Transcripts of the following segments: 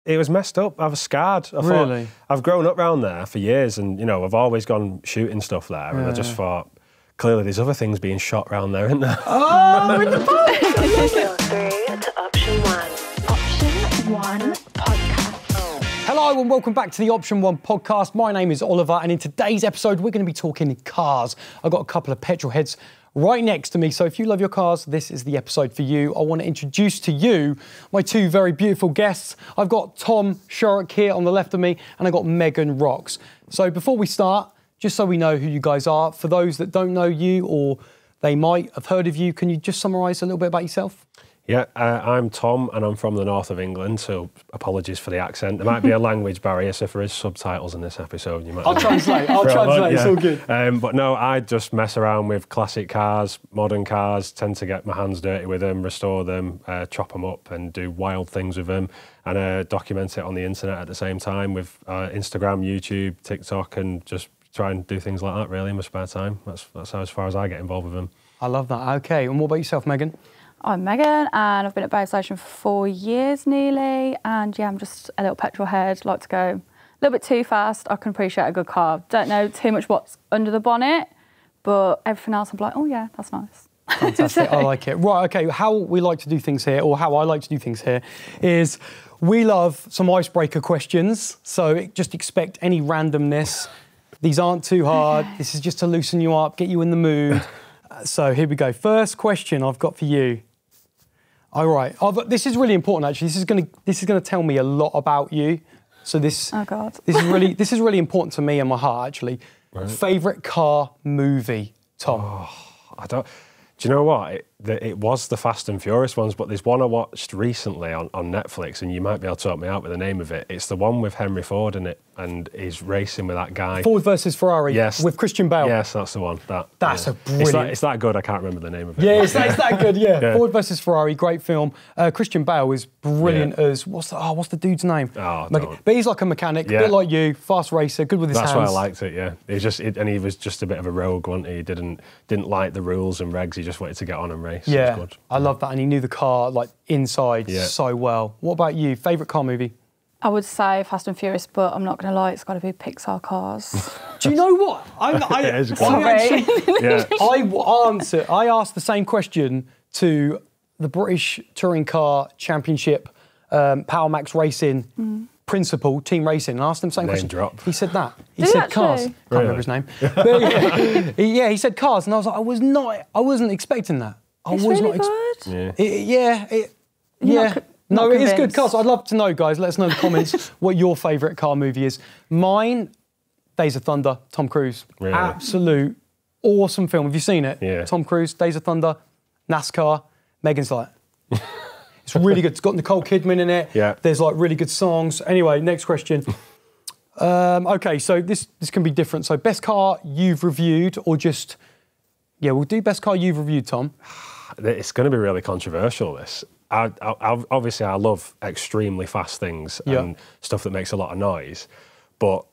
it was messed up. I was scarred. I thought, I've grown up around there for years, and you know, I've always gone shooting stuff there, and I just thought, clearly there's other things being shot around there, isn't there? Oh, in the box! Feel through to option 1. Option 1 podcast. Hello and welcome back to the Option 1 podcast. My name is Oliver, and in today's episode we're going to be talking cars. I've got a couple of petrol heads right next to me, so if you love your cars, this is the episode for you. I want to introduce to you my two very beautiful guests. I've got Tom Shorrock here on the left of me, and I've got Megan Rox. So before we start, just so we know who you guys are, for those that don't know you or they might have heard of you, can you just summarise a little bit about yourself? Yeah, I'm Tom, and I'm from the north of England, so apologies for the accent. There might be a language barrier, so if there is subtitles in this episode, you might... I'll translate, it's all good. But no, I just mess around with classic cars, modern cars, tend to get my hands dirty with them, restore them, chop them up and do wild things with them, and document it on the internet at the same time with Instagram, YouTube, TikTok, and just try and do things like that, really, in my spare time. That's how, as far as I get involved with them. I love that. OK, and what about yourself, Megan? I'm Megan, and I've been at Babestation for 4 years nearly, and yeah, I'm just a little petrol head, like to go a little bit too fast. I can appreciate a good car. Don't know too much what's under the bonnet, but everything else I'm like, oh yeah, that's nice. Fantastic, I like it. Right, OK, how we like to do things here, or how I like to do things here, is we love some icebreaker questions, so just expect any randomness. These aren't too hard. This is just to loosen you up, get you in the mood. So here we go. First question I've got for you. All right. This is really important, actually. This is gonna tell me a lot about you. So this. Oh God. This is really important to me and my heart, actually. Right. Favorite car movie, Tom? Oh, do you know what? It was the Fast and Furious ones, but there's one I watched recently on Netflix, and you might be able to help me out with the name of it. It's the one with Henry Ford in it, and he's racing with that guy. Ford versus Ferrari. Yes. With Christian Bale. Yes, that's the one. That's a brilliant. It's that good. I can't remember the name of it. Yeah, it's that good. Yeah. Ford versus Ferrari, great film. Christian Bale is brilliant as what's the dude's name? Oh, but he's like a mechanic, a bit like you, fast racer, good with his hands. That's why I liked it. Yeah, he was just a bit of a rogue, wasn't he? He didn't like the rules and regs. He just wanted to get on and race. Yeah, it was good. I love that, and he knew the car like inside so well. What about you? Favourite car movie? I would say Fast and Furious, but I'm not going to lie, it's got to be Pixar cars. Do you know what? I asked the same question to the British Touring Car Championship Power Max Racing principal, Team Racing, and asked him the same question. Drop. He said that. He said cars. Can't remember his name. But he said cars, and I was like, I wasn't expecting that. It's really good. No, it is good cars. I'd love to know, guys. Let us know in the comments what your favourite car movie is. Mine, Days of Thunder, Tom Cruise. Really? Absolute awesome film. Have you seen it? Yeah. Tom Cruise, Days of Thunder, NASCAR. Megan's like, it's really good. It's got Nicole Kidman in it. Yeah. There's like really good songs. Anyway, next question. OK, so this can be different. So best car you've reviewed, or just, we'll do best car you've reviewed, Tom. It's going to be really controversial, this. Obviously, I love extremely fast things and stuff that makes a lot of noise, but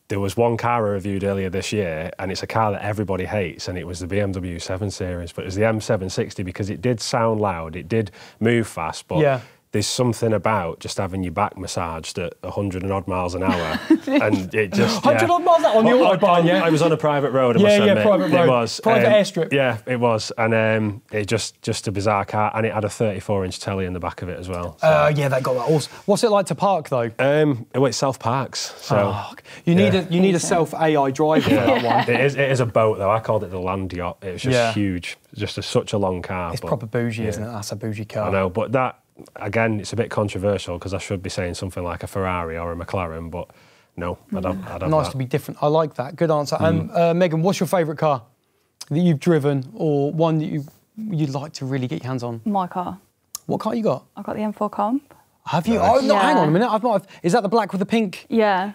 there was one car I reviewed earlier this year, and it's a car that everybody hates, and it was the BMW 7 Series, but it was the M760 because it did sound loud, it did move fast, but there's something about just having your back massaged at 100 and odd miles an hour, and it just 100 odd miles on the autobahn. I was on a private road. Private road. It was private airstrip. Yeah, it was, and it just a bizarre car, and it had a 34-inch telly in the back of it as well. So. That got that awesome. What's it like to park though? It self parks. So you need a self AI driver for that one. It is a boat though. I called it the land yacht. It was just huge, just such a long car. It's proper bougie, isn't it? That's a bougie car. I know, but that. Again, it's a bit controversial because I should be saying something like a Ferrari or a McLaren, but no, I don't. Nice to be different. I like that. Good answer. Megan, what's your favourite car that you've driven, or one that you'd like to really get your hands on? My car. What car you got? I've got the M4 Comp. Have you? Nice. Oh, no, hang on a minute. Is that the black with the pink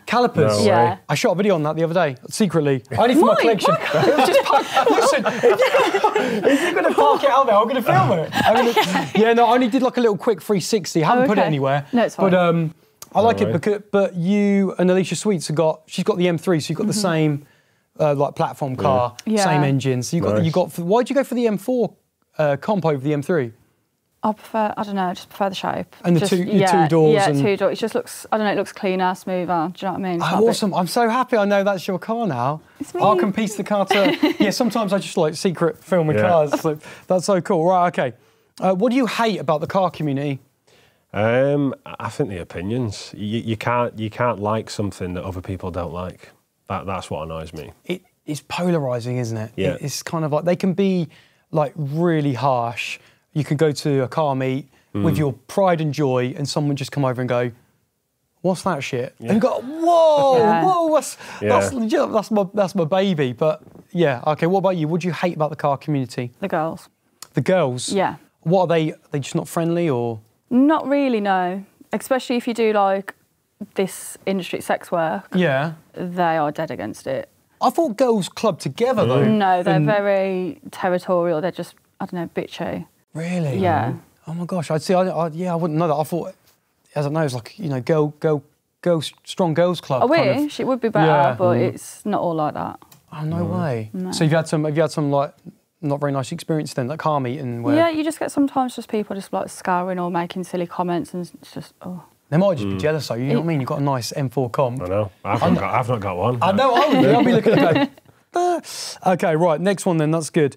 calipers? No way. I shot a video on that the other day, secretly. Only for my collection. It was just listen, if you're going to park it out there, I'm going to film it. I only did like a little quick 360. I haven't put it anywhere. No, it's fine. But I like it but you and Alicia Sweets she's got the M3, so you've got the same like platform car, same engine. So why'd you go for the M4 comp over the M3? I don't know, I just prefer the shape. And the two doors. Yeah, and... 2 doors. It just looks, I don't know, it looks cleaner, smoother. Do you know what I mean? Oh, awesome. I'm so happy I know that's your car now. It's me. I can piece the car to... Yeah, sometimes I just like secret filming cars. So that's so cool. Right, okay. What do you hate about the car community? I think the opinions. You can't like something that other people don't like. That's what annoys me. It's polarising, isn't it? Yeah. It's kind of like, they can be like really harsh. You can go to a car meet with your pride and joy and someone just come over and go, what's that shit? Yeah. And you go, whoa, that's my baby. But yeah, okay, what about you? What do you hate about the car community? The girls. The girls? Yeah. What are they? Are they just not friendly or? Not really, no. Especially if you do like this industry sex work. Yeah. They are dead against it. I thought girls club together though. No, they're very territorial. They're just, I don't know, bitchy. Really? Yeah. Oh my gosh, I'd see. I wouldn't know that. I thought, as I know, it's like, you know, strong girls club. I wish it would be better, but it's not all like that. Oh no way. No. So have you had some like not very nice experience then, like car meeting where? Yeah, you just get sometimes just people just like scouring or making silly comments, and it's just They might just be jealous though. You know what I mean? You've got a nice M4 comp. I know. I've not got one. I know. I'll be looking at that. Okay, right. Next one then. That's good.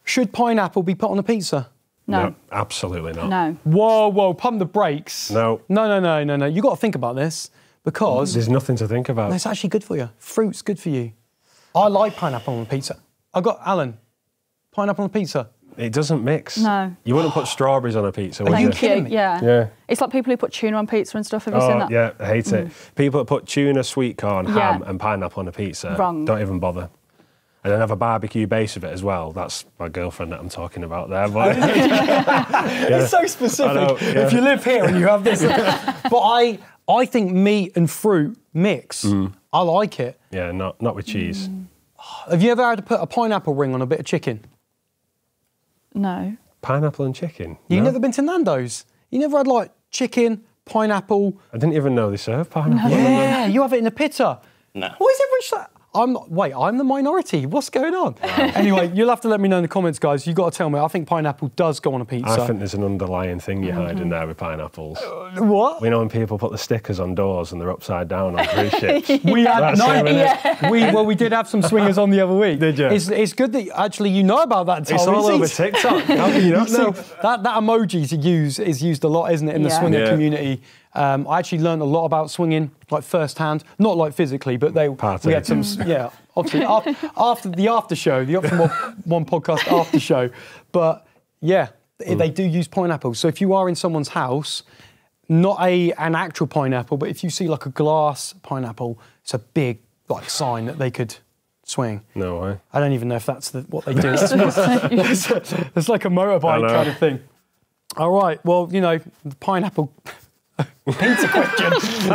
Should pineapple be put on a pizza? no, absolutely not. no. Whoa, pump the brakes. No. No. You got to think about this because There's nothing to think about. it's actually good for you. Fruit's good for you. I like pineapple on a pizza. I got Alan. Pineapple on a pizza. It doesn't mix. No. You wouldn't put strawberries on a pizza, would Are you you? kidding me? Yeah. Yeah. It's like people who put tuna on pizza and stuff. Have you seen that? Yeah, I hate it. People that put tuna, sweet corn, ham and pineapple on a pizza, Wrong. don't even bother. And then have a barbecue base of it as well. That's my girlfriend that I'm talking about there. But It's so specific. I know, yeah. If you live here and you have this. But I think meat and fruit mix. I like it. yeah, not with cheese. Have you ever had to put a pineapple ring on a bit of chicken? No. Pineapple and chicken. You've No? never been to Nando's? You never had like chicken, pineapple? I didn't even know they serve pineapple. Yeah, you have it in a pita. No. Why is everyone I'm the minority. What's going on? Anyway, you'll have to let me know in the comments, guys. You've got to tell me. I think pineapple does go on a pizza. I think there's an underlying thing you hide in there with pineapples. What? We know when people put the stickers on doors and they're upside down on cruise ships. We had That's we did have some swingers on the other week. Did you? It's good that actually you know about that. Tom. It's all over TikTok. How can you not know? That emoji is used a lot, isn't it, in the swinger community? I actually learned a lot about swinging, like firsthand, not like physically, but we had some, obviously after the after show, the Option One podcast after show. But yeah, they do use pineapples. So if you are in someone's house, not an actual pineapple, but if you see like a glass pineapple, it's a big like sign that they could swing. No way. I don't even know if that's what they do. It's like a motorbike kind of thing. All right, well, you know, the pineapple pizza question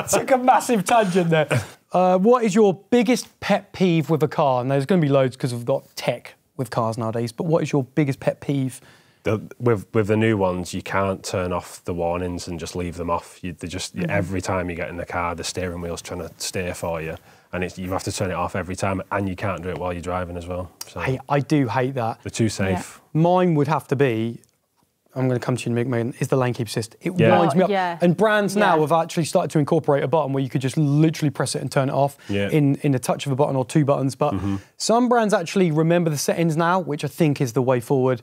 took a massive tangent there. What is your biggest pet peeve with a car? And there's going to be loads because we've got tech with cars nowadays, but what is your biggest pet peeve? With the new ones, you can't turn off the warnings and just leave them off. Every time you get in the car, the steering wheel's trying to steer for you, and you have to turn it off every time, and you can't do it while you're driving as well. So I do hate that. they're too safe. Yeah. Mine would have to be, I'm going to come to you, Megan, is the lane keep assist. It winds me up. Yeah. And brands now have actually started to incorporate a button where you could just literally press it and turn it off in the touch of a button or two buttons. But some brands actually remember the settings now, which I think is the way forward.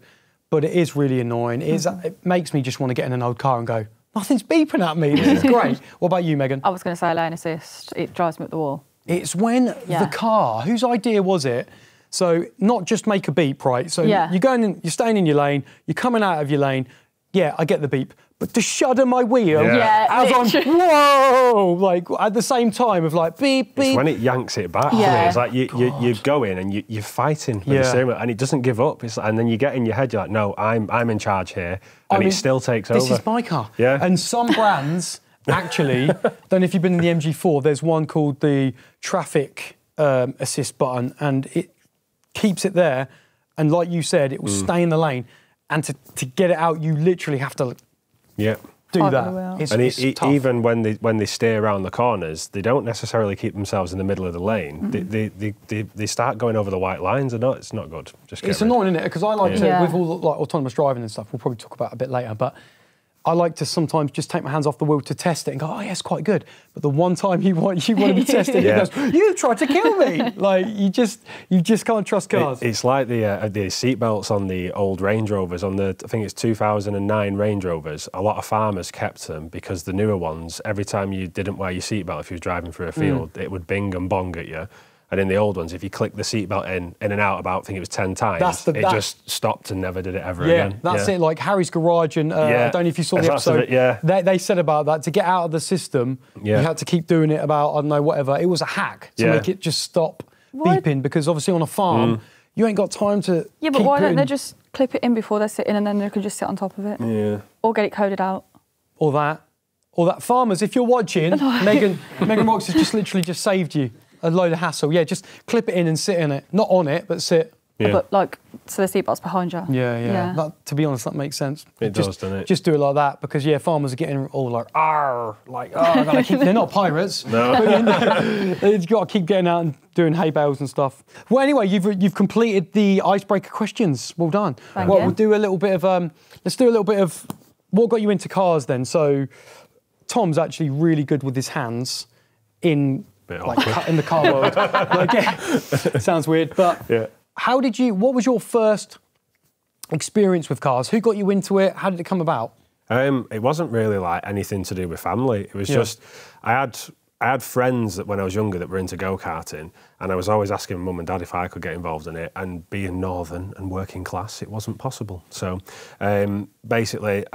But it is really annoying. It makes me just want to get in an old car and go, nothing's beeping at me. This is great. What about you, Megan? I was going to say lane assist. It drives me up the wall. It's when the car, whose idea was it? So not just make a beep, right? So you're going in, you're staying in your lane, you're coming out of your lane. Yeah, I get the beep, but to shudder my wheel as I'm whoa, like at the same time of like beep beep. It's when it yanks it back. Yeah. It's like you go in and you're fighting with the steering wheel, and it doesn't give up. And then you get in your head, you're like, no, I'm in charge here, and it still takes over. This is my car. Yeah. And some brands actually, don't know if you've been in the MG4. There's one called the traffic assist button, and it keeps it there. And like you said, it will stay in the lane. And to get it out, you literally have to do Fight that. with the wheel. It's tough. Even when they steer around the corners, they don't necessarily keep themselves in the middle of the lane. They start going over the white lines, and it's not good. It's annoying, isn't it? Because I like to, Yeah. with all the, like autonomous driving and stuff, we'll probably talk about it a bit later, but I like to sometimes just take my hands off the wheel to test it and go, oh, yeah, it's quite good. But the one time you want to be tested, Yeah. he goes, you tried to kill me. Like, you just can't trust cars. It's like the seatbelts on the old Range Rovers, I think it's 2009 Range Rovers. A lot of farmers kept them because the newer ones, every time you didn't wear your seatbelt if you were driving through a field, it would bing and bong at you. And in the old ones, if you click the seatbelt in and out about, I think it was 10 times, it just stopped and never did it ever again. That's it. Like Harry's Garage, and I don't know if you saw the episode. They said about that, to get out of the system, you had to keep doing it about, I don't know, whatever. It was a hack to make it just stop beeping, because obviously on a farm, you ain't got time to. Yeah, but why don't they just clip it in before they're sitting, and then they could just sit on top of it? Yeah. Or get it coded out. Or that. Farmers, if you're watching, Megan Rox has just literally just saved you a load of hassle. Yeah, just clip it in and sit in it. Not on it, but sit. Yeah. But like, so the seatbelt's behind you. Yeah. That, to be honest, that makes sense. It does, doesn't it? Just do it like that, because farmers are getting all like, arr, like, oh, gotta keep. They're not pirates. No. They've got to keep getting out and doing hay bales and stuff. Well, anyway, you've completed the icebreaker questions. Well done. Thank you. We'll do a little bit of let's do a little bit of what got you into cars then. So, Tom's actually really good with his hands in the car world. Sounds weird, but what was your first experience with cars? Who got you into it? How did it come about? It wasn't really like anything to do with family. It was just, I had friends that when I was younger that were into go-karting, and I was always asking mum and dad if I could get involved in it, and being northern and working class, it wasn't possible. So basically,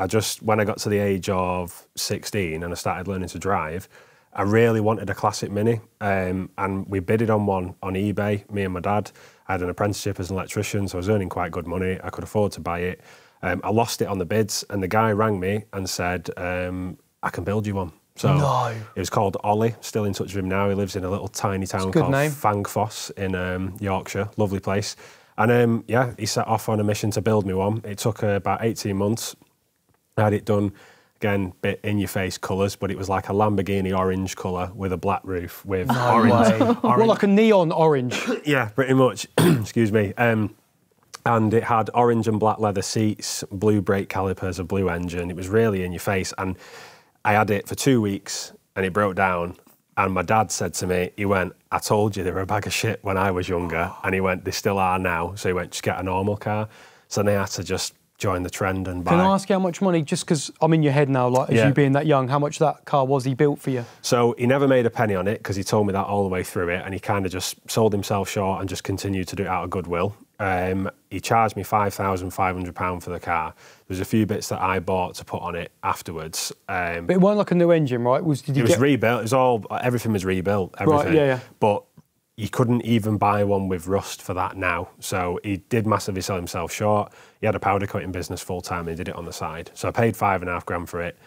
when I got to the age of 16 and I started learning to drive, I really wanted a classic Mini, and we bidded on one on eBay, me and my dad. I had an apprenticeship as an electrician, so I was earning quite good money. I could afford to buy it. I lost it on the bids, and the guy rang me and said, I can build you one. So it was called Ollie, still in touch with him now. He lives in a little tiny town called Fangfoss in Yorkshire, lovely place. And he set off on a mission to build me one. It took about 18 months. I had it done. Again, bit in-your-face colours, but it was like a Lamborghini orange colour with a black roof with orange. Well, like a neon orange. Yeah, pretty much. Excuse me. And it had orange and black leather seats, blue brake calipers, a blue engine. It was really in your face. And I had it for 2 weeks and it broke down. And my dad said to me, he went, I told you they were a bag of shit when I was younger. And he went, they still are now. So he went, just get a normal car. So then I had to just join the trend and buy. Can I ask you how much money, just because I'm in your head now, like as you being that young, how much that car was he built for you? So he never made a penny on it because he told me that all the way through it, and he kind of just sold himself short and just continued to do it out of goodwill. He charged me £5,500 for the car. There's a few bits that I bought to put on it afterwards. But it wasn't like a new engine, right? It was rebuilt. It was everything was rebuilt. Everything. Right, yeah. But you couldn't even buy one with rust for that now. So he did massively sell himself short. He had a powder coating business full time and he did it on the side. So I paid £5,500 for it.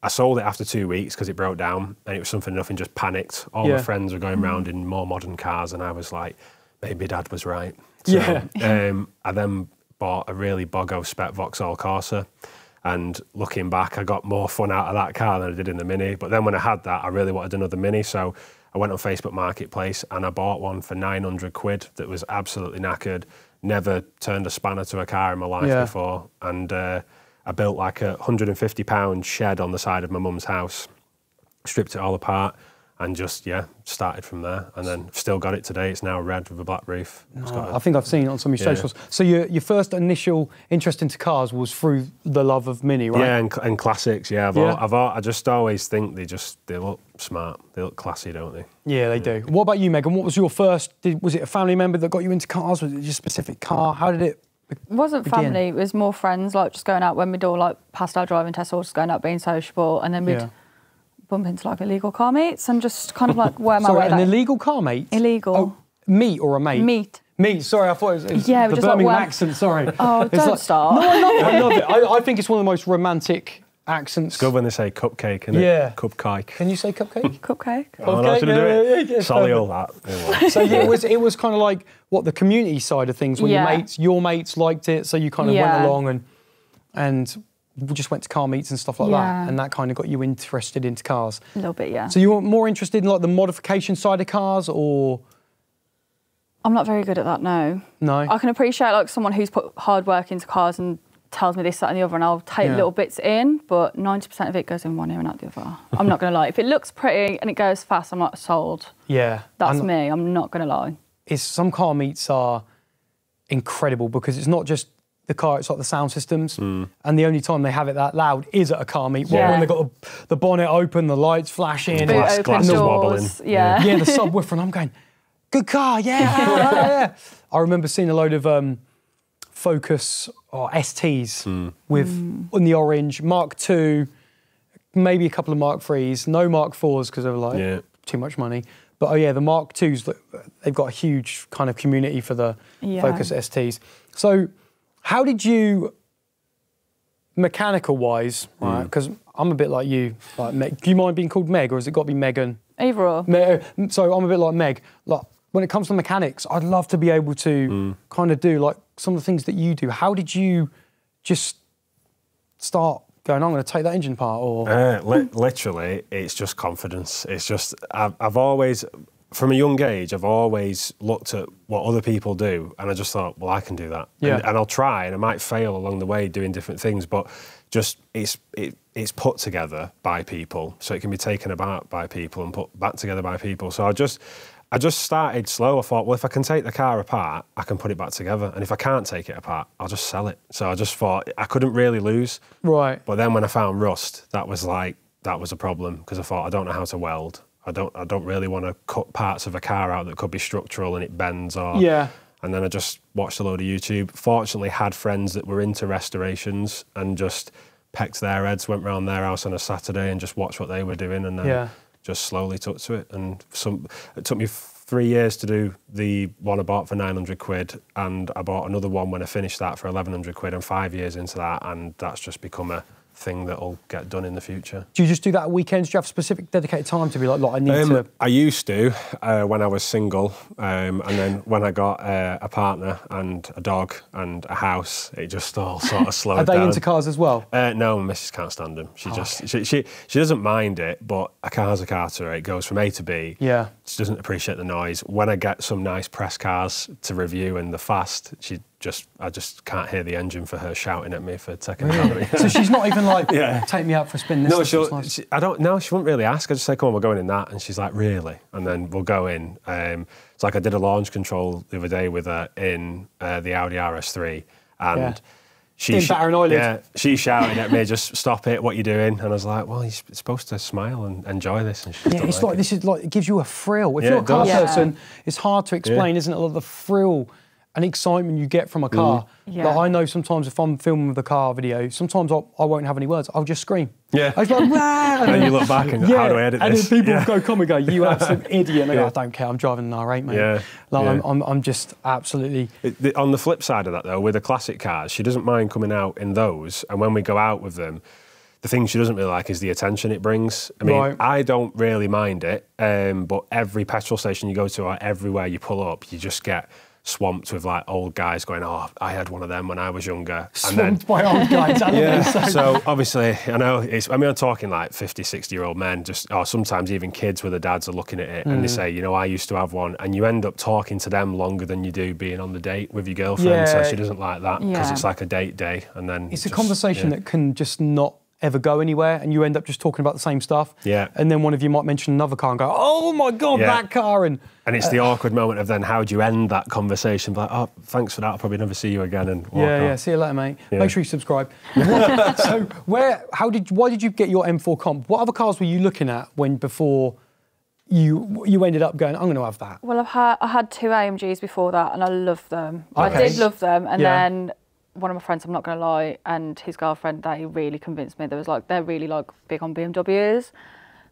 I sold it after 2 weeks because it broke down, and it was something nothing, just panicked. All my friends were going around in more modern cars, and I was like, maybe Dad was right. So, I then bought a really boggo spec Vauxhall Corsa, and looking back, I got more fun out of that car than I did in the Mini. But then when I had that, I really wanted another Mini, so I went on Facebook Marketplace and I bought one for 900 quid that was absolutely knackered. Never turned a spanner to a car in my life before. And I built like a £150 shed on the side of my mum's house, stripped it all apart, and just, started from there. And then still got it today. It's now red with a black roof. I think I've seen it on some of your socials. So your first initial interest into cars was through the love of Mini, right? Yeah, and classics, I just always think they look smart. They look classy, don't they? Yeah, they do. What about you, Megan? What was your first, was it a family member that got you into cars? Was it just a specific car? How did it It wasn't family, it was more friends, like just going out when we'd all like passed our driving test or just going out being sociable, and then we'd bump into like illegal car mates and just kind of like wear my way. An illegal car mate? Illegal. Oh, meat or a mate? Meat. Meat, sorry, I thought it was Yeah, the just Birmingham like accent, sorry. Oh, don't start. No, I love it. I think it's one of the most romantic accents. It's good when they say cupcake, isn't it? Yeah. Cupcake. Can you say cupcake? Cupcake. Oh, no, I shouldn't do it. Solly all that. So it was kind of like, what, the community side of things, when your mates liked it, so you kind of went along and just went to car meets and stuff like that, and that kind of got you interested into cars? A little bit, yeah. So you were more interested in like the modification side of cars, or? I'm not very good at that, no. No? I can appreciate like someone who's put hard work into cars and tells me this, that and the other, and I'll take little bits in, but 90% of it goes in one ear and out the other. I'm not going to lie. If it looks pretty and it goes fast, I'm like, sold. Yeah. That's me, I'm not going to lie. Some car meets are incredible because it's not just the car, it's like the sound systems, and the only time they have it that loud is at a car meet, when they've got the bonnet open, the lights flashing, Boot open, doors, wobbling. Yeah. Yeah, the subwoofer, and I'm going, good car, yeah. I remember seeing a load of Focus or STs with in the orange, Mark II, maybe a couple of Mark IIIs, no Mark IVs because they were like too much money. But the Mark IIs, they've got a huge kind of community for the Focus STs. So how did you, mechanical-wise, right, because I'm a bit like you, like Meg, do you mind being called Meg or has it got to be Megan? Either or. So I'm a bit like Meg. Like, when it comes to mechanics, I'd love to be able to kind of do like some of the things that you do. How did you just start going, I'm going to take that engine part? Or literally, it's just confidence. It's just, I've always, from a young age, I've always looked at what other people do and I just thought, well, I can do that. Yeah. And I'll try and I might fail along the way doing different things, but just it's put together by people. So it can be taken apart by people and put back together by people. So I just started slow. I thought, well, if I can take the car apart, I can put it back together. And if I can't take it apart, I'll just sell it. So I just thought I couldn't really lose. Right. But then when I found rust, that was a problem because I thought, I don't know how to weld. I don't really want to cut parts of a car out that could be structural and it bends or... Yeah. And then I just watched a load of YouTube. Fortunately, had friends that were into restorations and just pecked their heads, went round their house on a Saturday and just watched what they were doing and then... just slowly took to it, and it took me 3 years to do the one I bought for 900 quid, and I bought another one when I finished that for 1100 quid, and 5 years into that, and that's just become a thing that'll get done in the future. Do you just do that at weekends? Do you have specific dedicated time to be like I need to... I used to when I was single, and then when I got a partner and a dog and a house, it just all sort of slowed down. Are they into cars as well? No, my missus can't stand them. She she doesn't mind it, but a car's a car to her. It goes from A to B. Yeah. She doesn't appreciate the noise. When I get some nice press cars to review and they're fast, I just can't hear the engine for her shouting at me for taking it out of me. So she's not even like, take me out for a spin. No, she wouldn't really ask. I just say, come on, we're going in that. And she's like, really? And then we'll go in. It's like I did a launch control the other day with her in the Audi RS3. And she's shouting at me, just stop it, what are you doing? And I was like, well, you're supposed to smile and enjoy this. And it's like, this is like, it gives you a thrill. If you're a car person, it's hard to explain, isn't it? A lot of the thrill and excitement you get from a car. Like I know sometimes if I'm filming with a car video, sometimes I won't have any words. I'll just scream. Yeah. I was like, wah! And then you look back and go, how do I edit this? And then people come and go, you absolute idiot. And I go, I don't care, I'm driving an R8, mate. Yeah. Like, I'm just absolutely... On the flip side of that, though, with the classic cars, she doesn't mind coming out in those. And when we go out with them, the thing she doesn't really like is the attention it brings. I mean, I don't really mind it, but every petrol station you go to or everywhere you pull up, you just get swamped with like old guys going, oh, I had one of them when I was younger. Swamped by old guys. So obviously, I know, I'm talking like 50, 60-year-old men, or sometimes even kids where the dads are looking at it and they say, you know, I used to have one, and you end up talking to them longer than you do being on the date with your girlfriend. So she doesn't like that because it's like a date day. And then it's a conversation that can just not ever go anywhere, and you end up just talking about the same stuff. Yeah. And then one of you might mention another car and go, oh my God, that car. And it's the awkward moment of then how do you end that conversation? Like, oh, thanks for that. I'll probably never see you again. And walk on. See you later, mate. Make sure you subscribe. So why did you get your M4 Comp? What other cars were you looking at before you ended up going, I'm going to have that? Well, I had two AMGs before that, and I loved them. Okay. I did love them, and then one of my friends, I'm not going to lie, and his girlfriend, they really convinced me. They're really big on BMWs.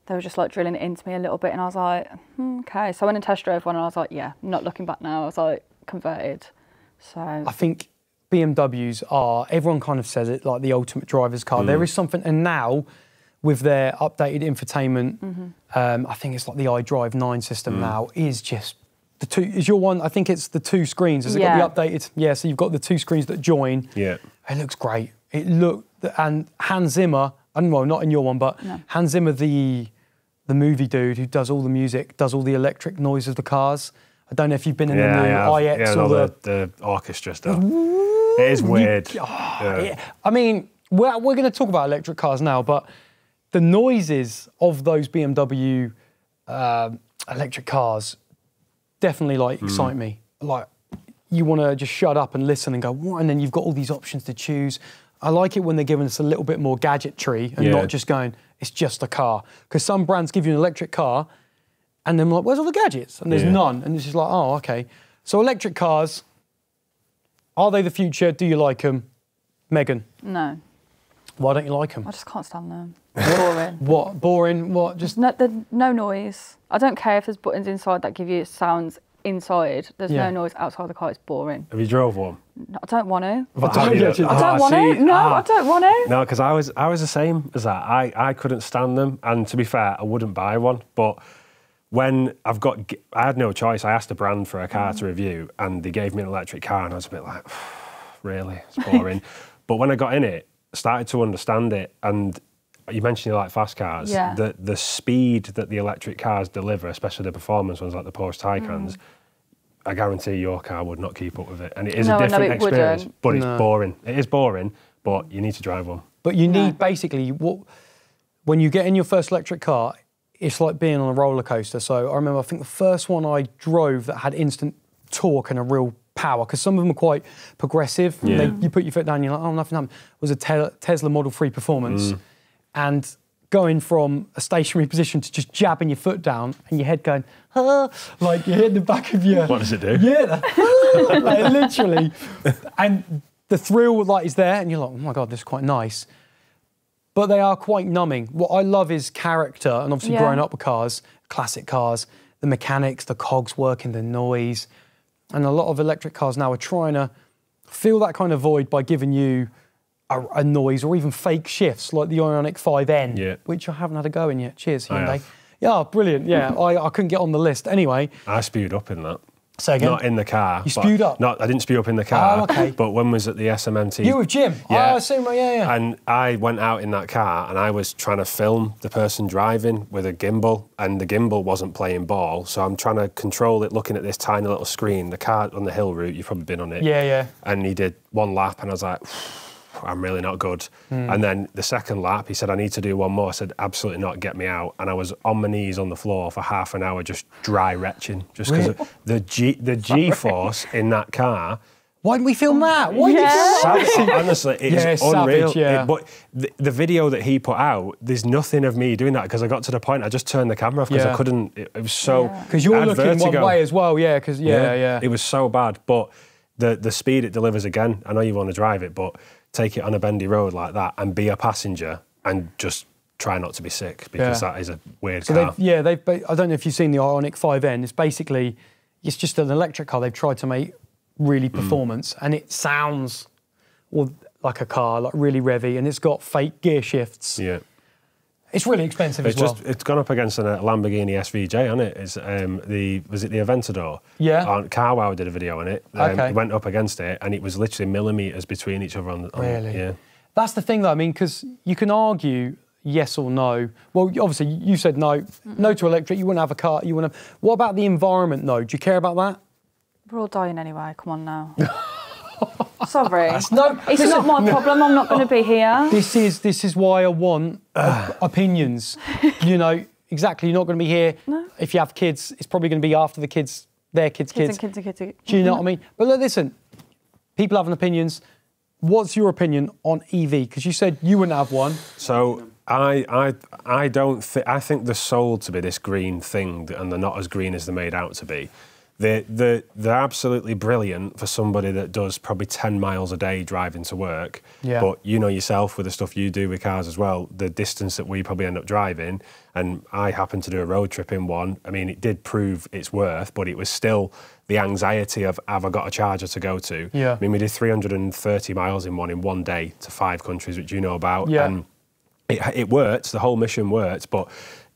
They were just like drilling it into me a little bit, and I was like, okay. So I went and test drove one, and I was like, not looking back now. I was like, converted. So I think BMWs are, everyone kind of says it, like the ultimate driver's car. There is something, and now with their updated infotainment, I think it's like the iDrive 9 system now is just. The two is your one. I think it's the two screens. Has it got the updated? Yeah. So you've got the two screens that join. Yeah. It looks great. and Hans Zimmer, well, not in your one, but Hans Zimmer, the movie dude who does all the music, does all the electric noise of the cars. I don't know if you've been in the new IX or the orchestra stuff. It is weird. I mean, we're going to talk about electric cars now, but the noises of those BMW electric cars definitely like excite me. Like, you want to just shut up and listen and go, what? And then you've got all these options to choose. I like it when they're giving us a little bit more gadgetry and not just going, it's just a car. Because some brands give you an electric car and then like, where's all the gadgets? And there's none. And it's just like, oh, okay. So electric cars, are they the future? Do you like them? Megan? No. Why don't you like them? I just can't stand them. Boring. What? Boring? What? Just no noise. I don't care if there's buttons inside that give you sounds inside. There's no noise outside the car. It's boring. Have you drove one? No, I don't want to. I don't want to. No, I don't want to. No, because I was the same as that. I couldn't stand them, and to be fair, I wouldn't buy one. But when I had no choice. I asked a brand for a car to review, and they gave me an electric car, and I was a bit like, really, it's boring. But when I got in it, I started to understand it, and you mentioned you like fast cars. Yeah. The speed that the electric cars deliver, especially the performance ones like the Porsche Taycans, I guarantee your car would not keep up with it. And it is a different experience, but it's boring. It is boring, but you need to drive one. But you need basically, when you get in your first electric car, it's like being on a roller coaster. So I remember, I think the first one I drove that had instant torque and a real power, because some of them are quite progressive. Yeah. You put your foot down, you're like, oh, nothing happened. It was a Tesla Model 3 Performance. And going from a stationary position to just jabbing your foot down and your head going, like you're hitting the back of your... What does it do? Yeah, like literally. And the thrill like is there and you're like, oh my God, this is quite nice. But they are quite numbing. What I love is character, and obviously growing up with cars, classic cars, the mechanics, the cogs working, the noise. And a lot of electric cars now are trying to fill that kind of void by giving you a noise or even fake shifts like the Ioniq 5N, which I haven't had a go in yet. Cheers, Hyundai. Yeah, brilliant. Yeah, I couldn't get on the list. Anyway. I spewed up in that. Say again? Not in the car. You spewed up? No, I didn't spew up in the car. Oh, okay. But when I was at the SMMT... You with Jim? Yeah. Oh, I see, yeah. And I went out in that car and I was trying to film the person driving with a gimbal, and the gimbal wasn't playing ball, so I'm trying to control it looking at this tiny little screen, the car on the hill route, you've probably been on it. Yeah. And he did one lap and I was like... I'm really not good. And then the second lap, he said, I need to do one more. I said, absolutely not, get me out. And I was on my knees on the floor for half an hour, just dry retching, just because of the G-force in that car. Why didn't we film that? Why did you film that? Honestly, it's unreal. Savage, But the video that he put out, there's nothing of me doing that, because I got to the point, I just turned the camera off because I couldn't, it was so... Because you're looking one way as well, because, It was so bad, but the speed it delivers again, I know you want to drive it, but take it on a bendy road like that and be a passenger and just try not to be sick, because that is a weird car. I don't know if you've seen the Ioniq 5N. It's just an electric car they've tried to make really performance, and it sounds like a car, like really revvy, and it's got fake gear shifts. Yeah. It's really expensive as well. It's gone up against a Lamborghini SVJ, hasn't it? It's was it the Aventador? Yeah. CarWow did a video on it. It went up against it, and it was literally millimetres between each other. Really? Yeah. That's the thing, though. I mean, because you can argue yes or no. Well, obviously, you said no. No to electric. You wouldn't have a car. What about the environment, though? Do you care about that? We're all dying anyway. Come on now. Sorry. It's not my problem. I'm not going to be here. This is why I want opinions. Exactly. You're not going to be here. No. If you have kids, it's probably going to be after the kids, their kids. Kids. Do you know what I mean? But look, listen, people have opinions. What's your opinion on EV? Because you said you wouldn't have one. So I think they're sold to be this green thing, and they're not as green as they're made out to be. They're absolutely brilliant for somebody that does probably 10 miles a day driving to work. Yeah. But you know yourself with the stuff you do with cars as well, the distance that we probably end up driving, and I happened to do a road trip in one. I mean, it did prove its worth, but it was still the anxiety of, have I got a charger to go to? Yeah. I mean, we did 330 miles in one day to 5 countries, which you know about. Yeah. And it worked, the whole mission worked, but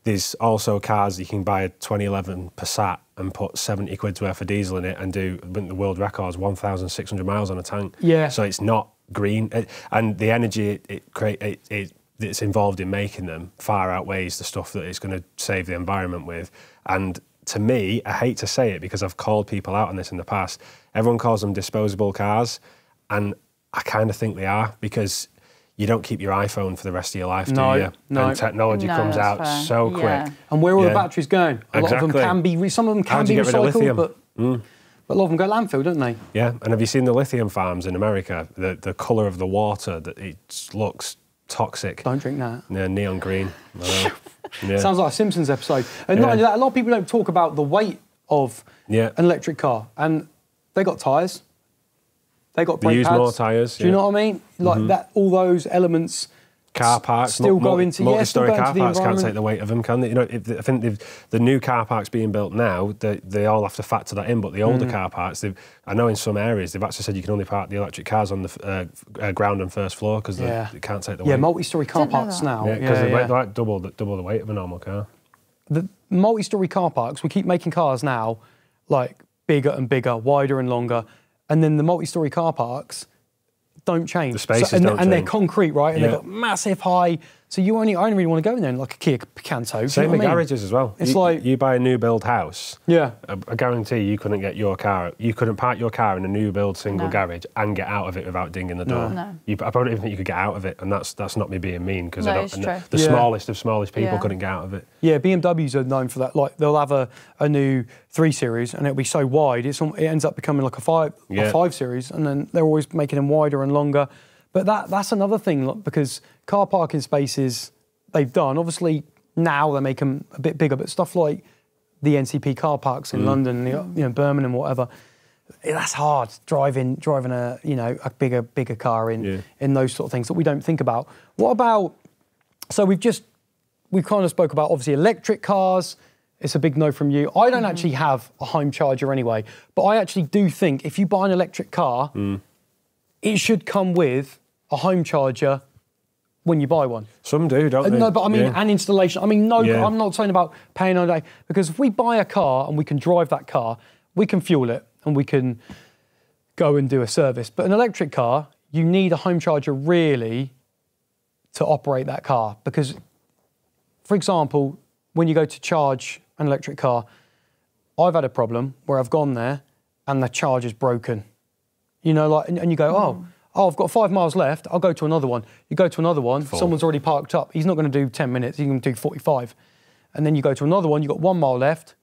there's also cars you can buy a 2011 Passat and put 70 quid's worth of diesel in it and do the world records 1,600 miles on a tank. Yeah. So it's not green, and the energy it's involved in making them far outweighs the stuff that it's going to save the environment with. And to me, I hate to say it because I've called people out on this in the past, everyone calls them disposable cars, and I kind of think they are, because you don't keep your iPhone for the rest of your life, do you? No. And technology comes out fair. so quick. And where are all the batteries going? A lot of them Exactly. can be, some of them How can do be you get rid of recycled, lithium? but a lot of them go landfill, don't they? Yeah, and have you seen the lithium farms in America? The colour of the water, that it looks toxic. Don't drink that. Yeah, neon green. I know. Yeah. Sounds like a Simpsons episode. And not only that, a lot of people don't talk about the weight of an electric car. And they got tyres. They got brake use pads. more tyres. Do you know what I mean? Like that, all those elements. Car parks still go into multi-storey car parks can't environment. take the weight of them, can they? You know, I think the new car parks being built now, they all have to factor that in. But the older car parks, I know in some areas they've actually said you can only park the electric cars on the ground and first floor because they can't take the weight. Yeah, multi-storey car parks now. Yeah, because they're like double the weight of a normal car. The multi-storey car parks, we keep making cars now like bigger and bigger, wider and longer, and then the multi-storey car parks don't change. The spaces and don't change. they're concrete, right? And they've got massive high. So I only really want to go in there in like a Kia Picanto. Same with garages as well. It's like you buy a new build house. Yeah. I guarantee you couldn't get your car. You couldn't park your car in a new build single garage and get out of it without dinging the door. No. I don't even think you could get out of it, and that's not me being mean, because it's true. the smallest of smallest people couldn't get out of it. Yeah, BMWs are known for that. Like they'll have a new 3 Series and it'll be so wide, it ends up becoming like a 5 Series, and then they're always making them wider and longer. But that's another thing, look, because car parking spaces they've done, obviously now they make them a bit bigger, but stuff like the NCP car parks in London, Birmingham, whatever, that's hard driving a bigger car in those sort of things that we don't think about. What about? So we've kind of spoke about obviously electric cars. It's a big no from you. I don't actually have a home charger anyway, but I actually do think if you buy an electric car, it should come with a home charger when you buy one. Some do, don't they? No, but I mean, and installation. I mean, I'm not saying about paying on a day, because if we buy a car and we can drive that car, we can fuel it and we can go and do a service. But an electric car, you need a home charger really to operate that car. Because, for example, when you go to charge an electric car, I've had a problem where I've gone there and the charger's broken. You know, like, and you go, oh, I've got 5 miles left, I'll go to another one. You go to another one, someone's already parked up. He's not going to do 10 minutes, he's going to do 45. And then you go to another one, you've got 1 mile left,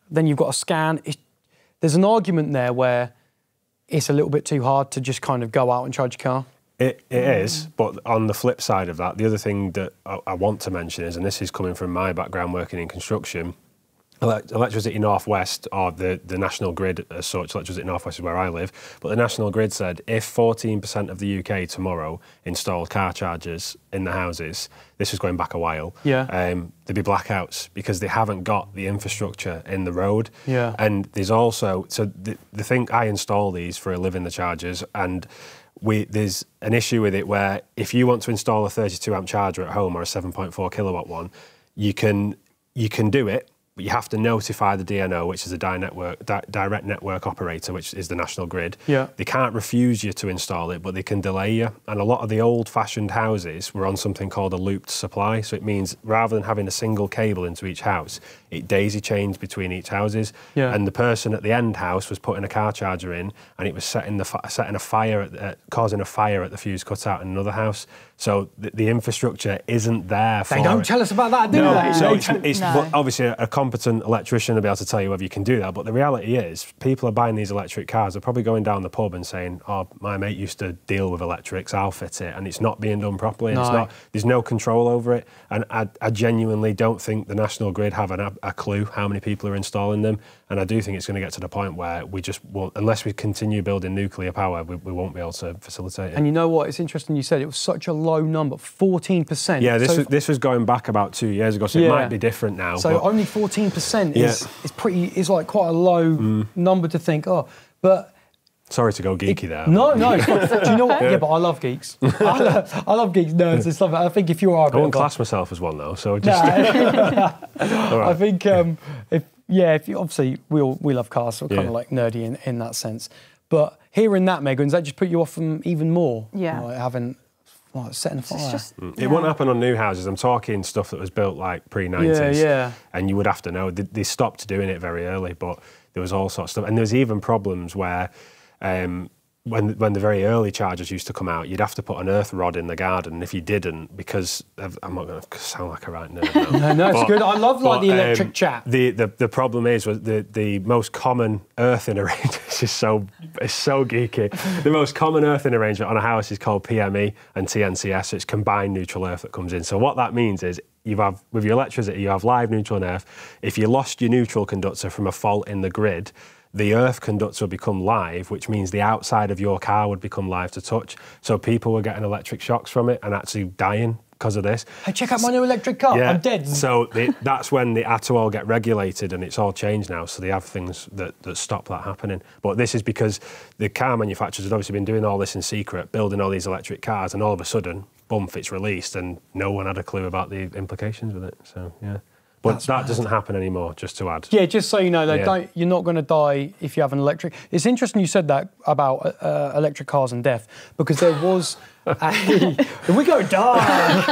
then you've got to scan. There's an argument there where it's a little bit too hard to just kind of go out and charge your car. It is, but on the flip side of that, the other thing that I want to mention is, and this is coming from my background working in construction, Electricity North West, or the National Grid as such, Electricity North West is where I live, but the National Grid said if 14% of the UK tomorrow installed car chargers in the houses, this was going back a while, there'd be blackouts because they haven't got the infrastructure in the road. Yeah. And there's also, so the thing, I install these for a living, the chargers, and there's an issue with it where if you want to install a 32 amp charger at home or a 7.4 kilowatt one, you can do it, but you have to notify the DNO, which is a direct network operator, which is the National Grid. Yeah. They can't refuse you to install it, but they can delay you. And a lot of the old-fashioned houses were on something called a looped supply. So it means rather than having a single cable into each house, it daisy-chained between each houses. Yeah. And the person at the end house was putting a car charger in, and it was setting a fire, causing a fire at the fuse cutout in another house. So the infrastructure isn't there for They don't tell us about that, do they? So it's obviously a competent electrician will be able to tell you whether you can do that, but the reality is people are buying these electric cars, they're probably going down the pub and saying, oh, my mate used to deal with electrics, I'll fit it, and it's not being done properly, and there's no control over it, and I genuinely don't think the National Grid have a clue how many people are installing them, and I do think it's going to get to the point where we just won't, unless we continue building nuclear power, we won't be able to facilitate it. And you know what, it's interesting you said it was such a low number, 14%. Yeah, this was going back about 2 years ago, so it might be different now. So only 14% is like quite a low number to think, but... Sorry to go geeky there. No, it's not. Do you know what? Yeah, but I love geeks. I love geeks, nerds and stuff. I think if you are... I wouldn't class myself as one, though, so just... I think, if you, obviously, we love cars, so we're kind of like nerdy in that sense. But hearing that, Megan, does that just put you off them even more? Yeah. Like having, like, setting fire. It's just, It won't happen on new houses. I'm talking stuff that was built like pre-90s. Yeah. And you would have to know. They stopped doing it very early, but there was all sorts of stuff. And there's even problems where when the very early chargers used to come out, you'd have to put an earth rod in the garden. And if you didn't, because I'm not going to sound like a right nerd now. No, it's good. I love like the electric chat. The problem is the most common earthing arrangement is so geeky. The most common earthing arrangement on a house is called PME and TNCS. It's combined neutral earth that comes in. So what that means is with your electricity, you have live neutral and earth. If you lost your neutral conductor from a fault in the grid, the earth conductor would become live, which means the outside of your car would become live to touch. So people were getting electric shocks from it and actually dying because of this. Hey, check out my new electric car. Yeah. I'm dead. So that's when they had to all get regulated, and it's all changed now. So they have things that stop that happening. But this is because the car manufacturers had obviously been doing all this in secret, building all these electric cars, and all of a sudden, bump, it's released, and no one had a clue about the implications with it. So, yeah. But that doesn't happen anymore, just to add. Yeah, just so you know, you're not going to die if you have an electric. It's interesting you said that about electric cars and death, because there was we go dark.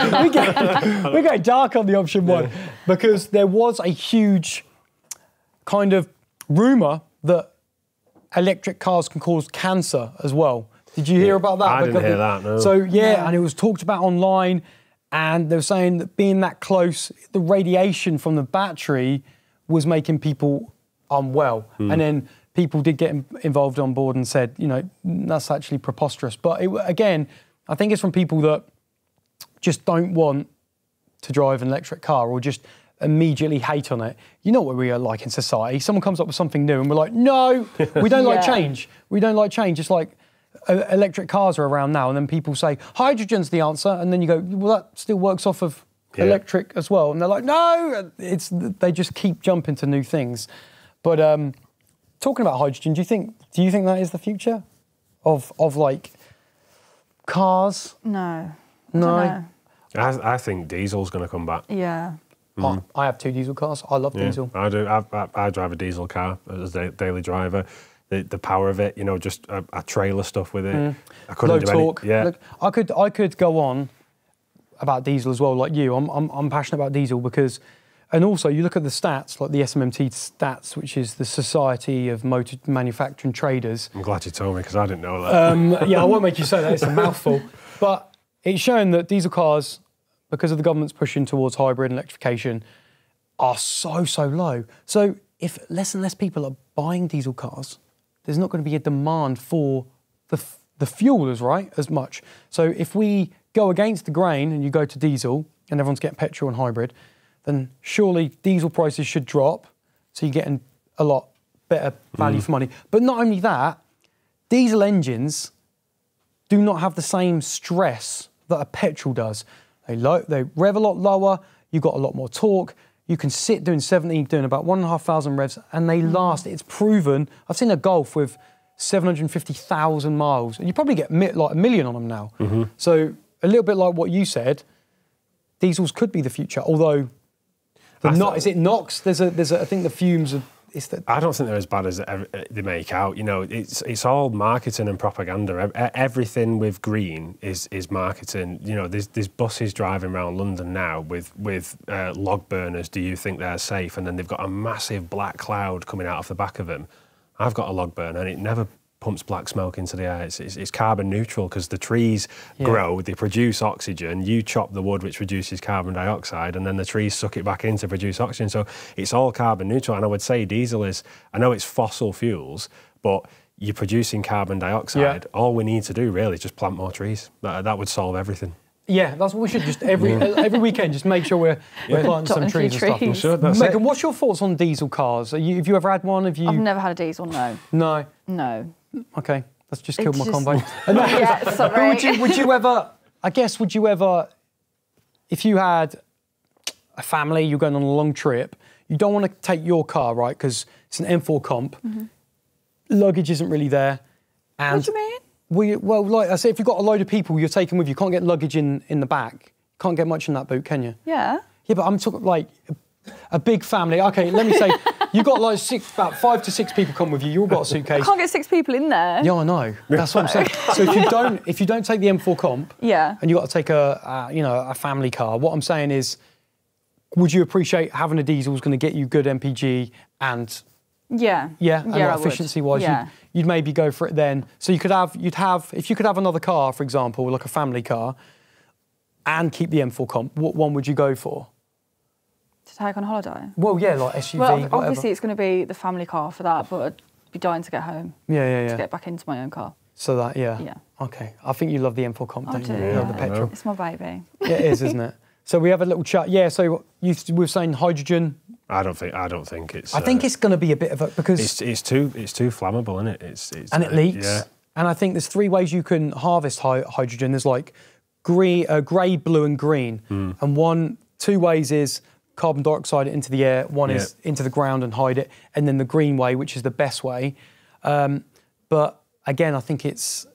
we go dark on the option one, because there was a huge kind of rumour that electric cars can cause cancer as well. Did you hear about that? I didn't hear that, no. So, and it was talked about online. And they were saying that being that close, the radiation from the battery was making people unwell. And then people did get involved on board and said, that's actually preposterous. But again, I think it's from people that just don't want to drive an electric car or just immediately hate on it. You know what we are like in society. Someone comes up with something new and we're like, no, we don't like change. We don't like change. It's like, electric cars are around now, and then people say hydrogen's the answer, and then you go, well, that still works off of electric as well, and they're like, no, they just keep jumping to new things. But talking about hydrogen, do you think that is the future of like cars? No. I think diesel's going to come back. Yeah. I have 2 diesel cars. I love diesel. I do. I drive a diesel car as a daily driver. The power of it, just a trailer stuff with it. I couldn't do torque. Look, I could go on about diesel as well, like you. I'm passionate about diesel because, and also you look at the stats, like the SMMT stats, which is the Society of Motor Manufacturing Traders. I'm glad you told me because I didn't know that. I won't make you say that. It's a mouthful. But it's shown that diesel cars, because of the government's pushing towards hybrid and electrification, are so low. So if less and less people are buying diesel cars, there's not going to be a demand for the fuel as much. So if we go against the grain and you go to diesel and everyone's getting petrol and hybrid, then surely diesel prices should drop, so you're getting a lot better value for money. But not only that, diesel engines do not have the same stress that a petrol does. They rev a lot lower, you've got a lot more torque, you can sit doing 70, doing about 1,500 revs, and they last. It's proven. I've seen a Golf with 750,000 miles, and you probably get like 1 million on them now. So a little bit like what you said, diesels could be the future. Although, is it NOx? There's a. I think the fumes are. I don't think they're as bad as they make out. It's all marketing and propaganda. Everything with green is marketing. There's buses driving around London now with log burners. Do you think they're safe? And then they've got a massive black cloud coming out of the back of them. I've got a log burner and it never pumps black smoke into the air. It's carbon neutral because the trees grow, they produce oxygen, you chop the wood which produces carbon dioxide, and then the trees suck it back in to produce oxygen. So it's all carbon neutral. And I would say diesel is, I know it's fossil fuels, but you're producing carbon dioxide. All we need to do really is just plant more trees. That would solve everything. Yeah, that's what we should just every weekend just make sure we're planting some trees and stuff. I'm sure that's Megan, what's your thoughts on diesel cars? Have you ever had one? I've never had a diesel, no. No. Okay, that's just killed my convo. Yeah, sorry. But would you ever, if you had a family, you're going on a long trip, you don't want to take your car, right, because it's an M4 comp, luggage isn't really there. And what do you mean? Well, like I said, if you've got a load of people you're taking with you, can't get luggage in the back. Can't get much in that boot, can you? Yeah. Yeah, but I'm talking like a big family. Okay, let me say You've got like about 5 to 6 people come with you. You've all got a suitcase. I can't get 6 people in there. Yeah, I know. That's what I'm saying. So if you don't take the M4 Comp, Yeah. and you got to take a family car, what I'm saying is, would you appreciate having a diesel is going to get you good MPG and Yeah. and I efficiency would. wise, Yeah. you'd maybe go for it then. So if you could have another car, for example, like a family car, and keep the M4 Comp, what one would you go for? To take on holiday? Well, yeah, like SUV, Well, whatever. obviously it's going to be the family car for that, but I'd be dying to get home. Yeah. To get back into my own car. So that, yeah. Yeah. Okay. I think you love the M4 Comp, I don't do, you? yeah. You love the petrol. It's my baby. Yeah, it is, isn't it? So we have a little chat. Yeah, so we were saying hydrogen. I don't think it's. I think it's going to be a bit of a, because it's too flammable, isn't it? It's and it leaks. Yeah. And I think there's 3 ways you can harvest hydrogen. There's like grey, blue, and green. And 2 ways is carbon dioxide it into the air. One is into the ground and hide it. And then the green way, which is the best way. But again, I think it's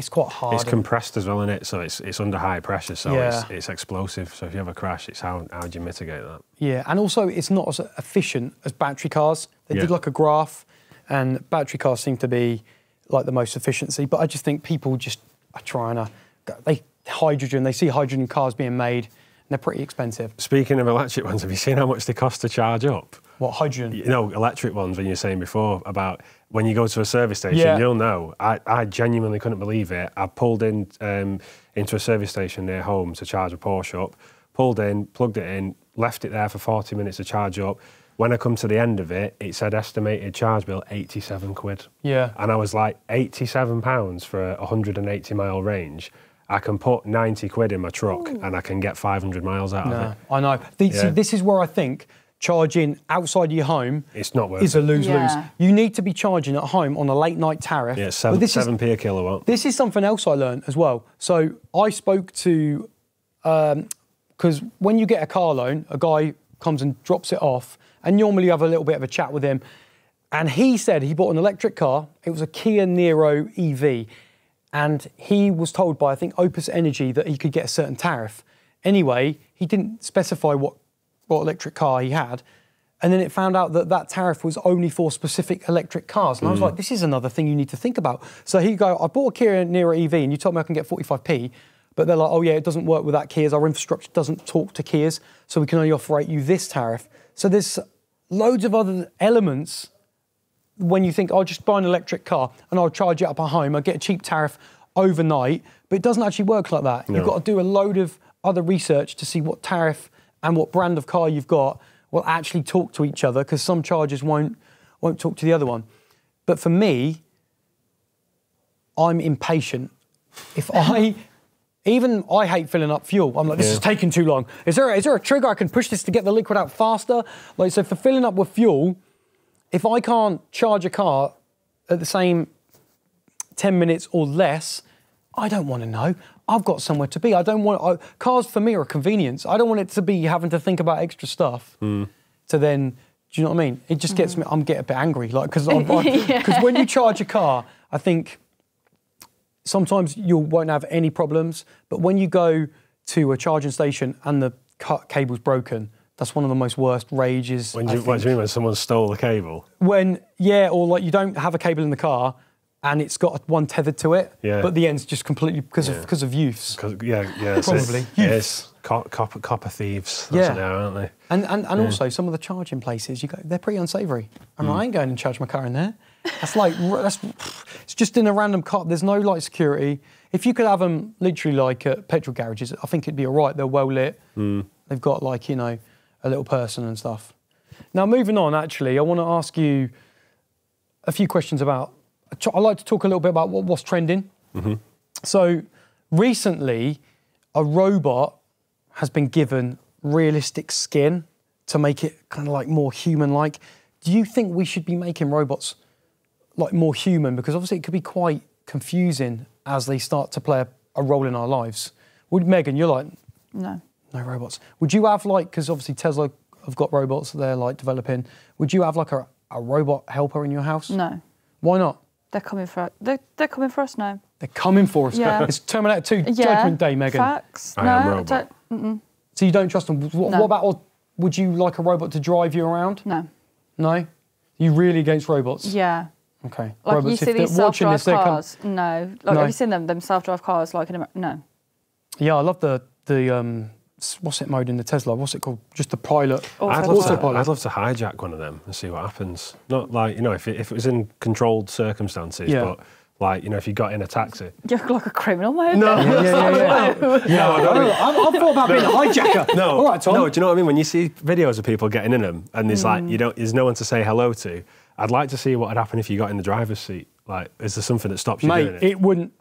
quite hard. It's compressed as well, isn't it? So it's under high pressure, so Yeah. it's explosive. So if you have a crash, it's how do you mitigate that? Yeah, and also it's not as efficient as battery cars. They did Yeah. like a graph, and battery cars seem to be like the most efficiency. But I just think people just are trying to, they see hydrogen cars being made, and they're pretty expensive. Speaking of electric ones, have you seen how much they cost to charge up? What, hydrogen? You know, electric ones, when you were saying before about when you go to a service station, Yeah. you'll know. I genuinely couldn't believe it. I pulled in into a service station near home to charge a Porsche up, pulled in, plugged it in, left it there for 40 minutes to charge up. When I come to the end of it, it said estimated charge bill, 87 quid. Yeah. And I was like, £87 for a 180 mile range. I can put 90 quid in my truck and I can get 500 miles out of No, it. I know. See, this is where I think charging outside your home It's not worth is a it. lose-lose. Yeah. You need to be charging at home on a late-night tariff. Yeah, But 7p a kilowatt. This is something else I learned as well. So I spoke to, because when you get a car loan, a guy comes and drops it off, and normally you have a little bit of a chat with him. And he said he bought an electric car. It was a Kia Niro EV. And he was told by, I think, Opus Energy that he could get a certain tariff. Anyway, he didn't specify what electric car he had. And then it found out that that tariff was only for specific electric cars. And I was like, this is another thing you need to think about. So he'd go, I bought a Kia Niro EV and you told me I can get 45p. But they're like, oh yeah, it doesn't work with that Kias. Our infrastructure doesn't talk to Kias. So we can only offer you this tariff. So there's loads of other elements when you think, I'll just buy an electric car and I'll charge it up at home. I'll get a cheap tariff overnight. But it doesn't actually work like that. No. You've got to do a load of other research to see what tariff and what brand of car you've got will actually talk to each other, because some chargers won't talk to the other one. But for me, I'm impatient. If I hate filling up fuel. I'm like, this is taking too long. Is there a trigger I can push this to get the liquid out faster? Like, so for filling up with fuel, if I can't charge a car at the same 10 minutes or less, I don't want to know. I've got somewhere to be. Cars for me are a convenience. I don't want it to be having to think about extra stuff to then, do you know what I mean? It just gets me, I'm getting a bit angry, like, because when you charge a car, I think sometimes you won't have any problems, but when you go to a charging station and the cable's broken, that's one of the most worst rages. What do you mean, when someone stole the cable? Or like you don't have a cable in the car and it's got one tethered to it, but the end's just completely because of use. Probably. Yes, copper thieves. That's what they are, aren't they? And also some of the charging places, they're pretty unsavoury. I ain't going to charge my car in there. It's just in a random car. There's no like security. If you could have them literally like at petrol garages, I think it'd be all right. They're well lit. They've got like, a little person and stuff. Now moving on, actually, I want to ask you a few questions about. I like to talk a little bit about what's trending. So recently, a robot has been given realistic skin to make it kind of like more human-like. Do you think we should be making robots like more human? Because obviously it could be quite confusing as they start to play a role in our lives. Megan, you're like, no robots. Would you have like, because obviously Tesla have got robots that they're like developing, would you have like a robot helper in your house? No. Why not? They're coming for they're coming for us now. They're coming for us. Yeah. It's Terminator 2 Judgment Day, Megan. Facts. I am robot. So you don't trust them. What about, or would you like a robot to drive you around? No. No? You really against robots? Yeah. Okay. Like robots, you see these watching this, self-drive they're cars? No. Like have you seen them self-drive cars? Like no. Yeah, I love the what's it mode in the Tesla? What's it called? Just the pilot. I'd love to hijack one of them and see what happens. Not like, you know, if it was in controlled circumstances, but like, you know, if you got in a taxi. You look like a criminal mode. No, yeah. I've thought about being a hijacker. No, all right, Tom. No, do you know what I mean? When you see videos of people getting in them and there's like, there's no one to say hello to, I'd like to see what would happen if you got in the driver's seat. Like, is there something that stops you doing it?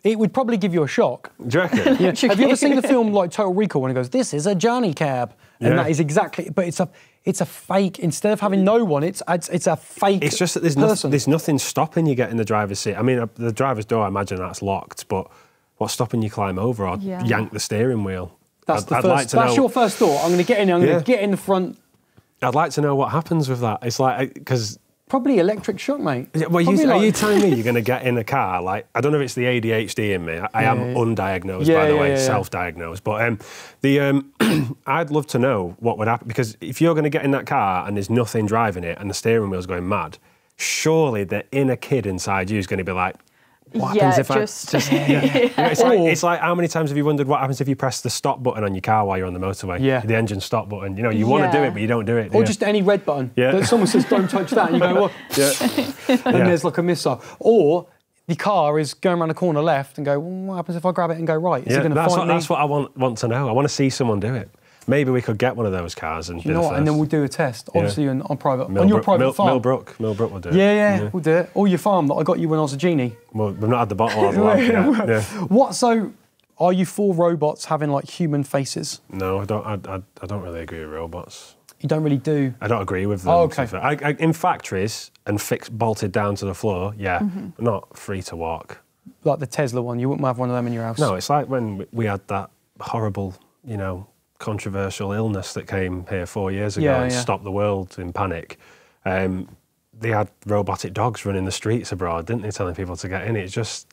It would probably give you a shock. Do you reckon? Yeah. Have you ever seen the film like Total Recall when it goes, "This is a Johnny cab," and that is exactly. But it's a fake. Instead of having no one, it's a fake. It's just that there's nothing stopping you getting in the driver's seat. I mean, the driver's door, I imagine that's locked. But what's stopping you climb over or yank the steering wheel? That's your first thought. I'm going to get in. I'm going to get in the front. I'd like to know what happens with that. It's like because. Probably electric shock, mate. Well, are you telling me you're going to get in a car? Like, I don't know if it's the ADHD in me. I am undiagnosed, by the way, self-diagnosed. But I'd love to know what would happen. Because if you're going to get in that car and there's nothing driving it and the steering wheel's going mad, surely the inner kid inside you is going to be like, what happens if it's like how many times have you wondered what happens if you press the stop button on your car while you're on the motorway? Yeah. The engine stop button. You know, you want to do it, but you don't do it. Or just any red button. Yeah. That someone says, don't touch that. And you go, well, and there's like a missile. Or the car is going around the corner left and go, well, what happens if I grab it and go right? Is it going to fight me? That's what I want to know. I want to see someone do it. Maybe we could get one of those cars and you know what? And then we'll do a test, obviously on private, on your private farm. Millbrook will do it. Yeah, we'll do it. Or your farm that I got you when I was a genie. Well, we've not had the bottle of the lamp yet. What? So, are you for robots having like human faces? No, I don't really agree with robots. You don't really do. I don't agree with them. Oh, okay. In factories and bolted down to the floor, not free to walk. Like the Tesla one, you wouldn't have one of them in your house. No, it's like when we had that horrible, controversial illness that came here 4 years ago and stopped the world in panic. They had robotic dogs running the streets abroad, didn't they, telling people to get in. It's just,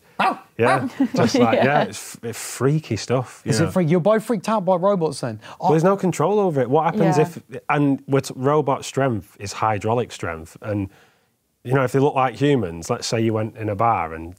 it's freaky stuff. Is it freaky? You're both freaked out by robots then? Well, there's no control over it. What happens with robot strength is hydraulic strength. And, if they look like humans, let's say you went in a bar and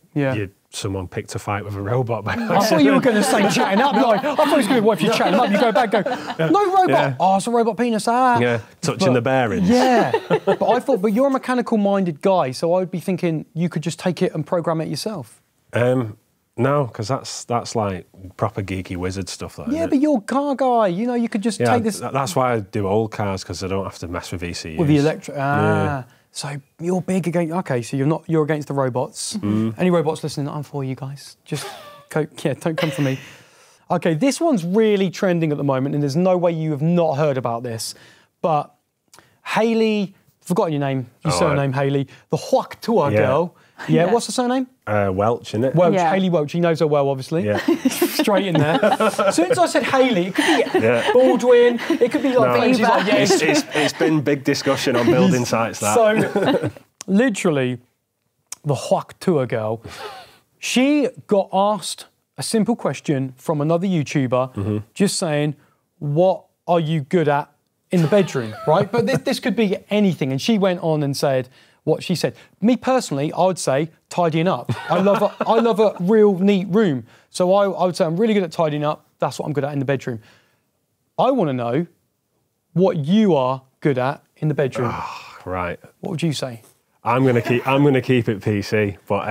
someone picked a fight with a robot. I thought you were going to say chatting up. I thought it was going to be, what if you're chatting up, you go back, no robot. Yeah. Oh, it's a robot penis. Yeah, touching the bearings. Yeah, but you're a mechanical-minded guy, so I would be thinking you could just take it and program it yourself. No, because that's like proper geeky wizard stuff. Yeah, but you're a car guy. You could just take this. That's why I do old cars, because I don't have to mess with ECUs. With the electric. So you're big against. Okay, so you're against the robots. Any robots listening, I'm for you guys. Just don't come for me. Okay, this one's really trending at the moment, and there's no way you have not heard about this. But Hayley, forgotten your name, your surname, Hayley, the Huac Tour girl. Yeah, what's the surname? Welch, isn't it? Welch, Hayley Welch. He knows her well, obviously. Yeah. Straight in there. As soon as I said Hayley, it could be Baldwin, it could be like... It's been big discussion on building sites, that. So, literally, the Huac Tour girl, she got asked a simple question from another YouTuber, just saying, what are you good at in the bedroom, right? But this could be anything. And she went on and said... what she said. Me personally, I would say tidying up. I love a real neat room. So I would say I'm really good at tidying up. That's what I'm good at in the bedroom. I want to know what you are good at in the bedroom. Right. What would you say? I'm gonna keep it PC, but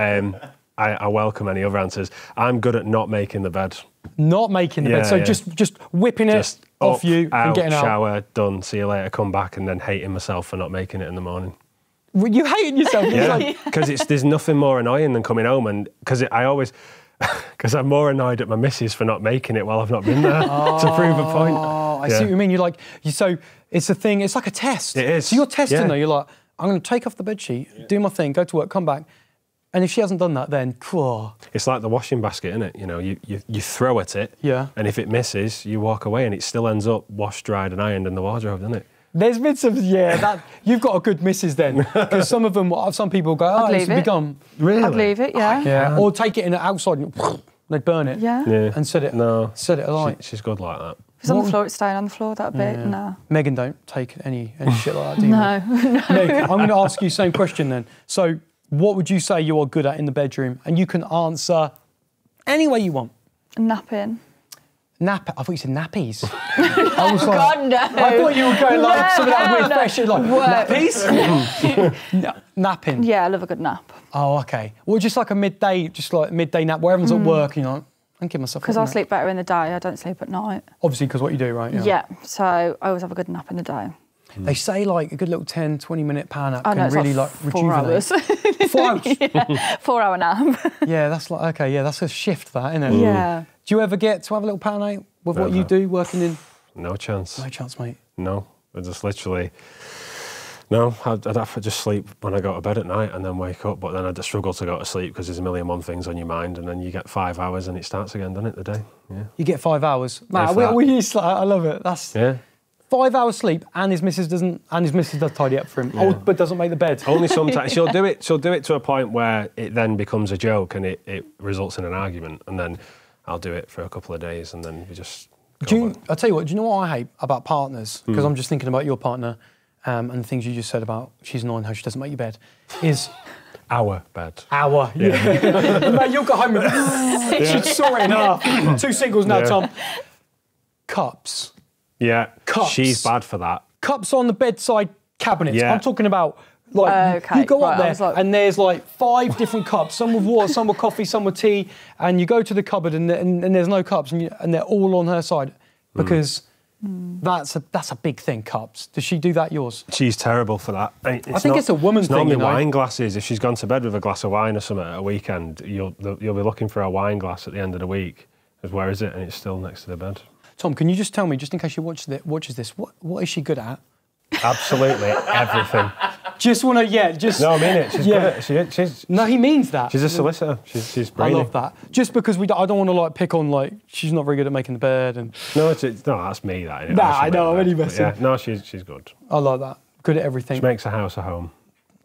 I welcome any other answers. I'm good at not making the bed. Not making the bed. So just whipping it off you and getting out. Shower, done. See you later. Come back and then hating myself for not making it in the morning. You hating yourself? Yeah, because there's nothing more annoying than coming home and because I'm more annoyed at my missus for not making it while I've not been there to prove a point. I see what you mean. So it's a thing. It's like a test. It is. So you're testing her. You're like, I'm going to take off the bedsheet, do my thing, go to work, come back, and if she hasn't done that, then it's like the washing basket, isn't it? You throw at it, and if it misses, you walk away, and it still ends up washed, dried, and ironed in the wardrobe, doesn't it? There's been some, you've got a good missus then. Because some people go, it's become... Really? I'd leave it, yeah. Or take it in outside and they'd burn it. And set it alight. She's good like that. It's on the floor, it's staying on the floor that bit. No. Megan, don't take any shit like that, do you? No. Meg, I'm going to ask you the same question then. So, what would you say you are good at in the bedroom? And you can answer any way you want. Napping. I thought you said nappies. I was like, God, no. I thought you were going like some of that weird fashion, like nappies. Napping. Yeah, I love a good nap. Oh, okay. Well, just like a midday nap where everyone's at work, and you're like, I give myself. Because I sleep better in the day. I don't sleep at night. Obviously, because what you do, right? Yeah. So I always have a good nap in the day. They say like a good little 10, 20-minute power nap I know, can really like 4 rejuvenate. hours. 4 hours. Yeah, 4 hour nap. Yeah, that's like okay. Yeah, that's a shift, that, isn't it? Yeah. Do you ever get to have a little power nap with what you do, working in? No chance. No chance, mate. No, I just literally. No, I'd have to just sleep when I go to bed at night and then wake up, but then I'd struggle to go to sleep because there's a million one things on your mind, and then you get 5 hours and it starts again, doesn't it, the day? Yeah. You get 5 hours. Matt, we used to, I love it. That's 5 hours sleep, and his missus does tidy up for him. Oh, but doesn't make the bed. Only sometimes. She'll do it to a point where it then becomes a joke and it results in an argument, and then I'll do it for a couple of days and then we just I'll tell you what, do you know what I hate about partners? Because I'm just thinking about your partner and the things you just said about she's annoying how she doesn't make your bed, is... Our bed. Yeah. Mate, you'll go home and you should saw it in half. 2 singles now, Tom. Cups. Yeah, Cups. She's bad for that. Cups on the bedside cabinets. Yeah. I'm talking about, like, Okay, you go up right, there and there's like 5 different cups, some with water, some with coffee, some with tea, and you go to the cupboard and there's no cups and they're all on her side because that's a big thing, cups. Does she do that yours? She's terrible for that. I think it's a woman's thing, normally you know? wine glasses. If she's gone to bed with a glass of wine or something at a weekend, you'll be looking for a wine glass at the end of the week. Where is it? And it's still next to the bed. Tom, can you just tell me, just in case she watches this, what is she good at? Absolutely everything. Just want to, No, I mean it. She's good at it. She's No, he means that. She's a solicitor. She's I brainy. love that. Just because I don't want to like pick on like she's not very good at making the bed and. No, that's me. That. Nah, I know. I'm only messing. Yeah, no, she's good. I like that. Good at everything. She makes a house a home.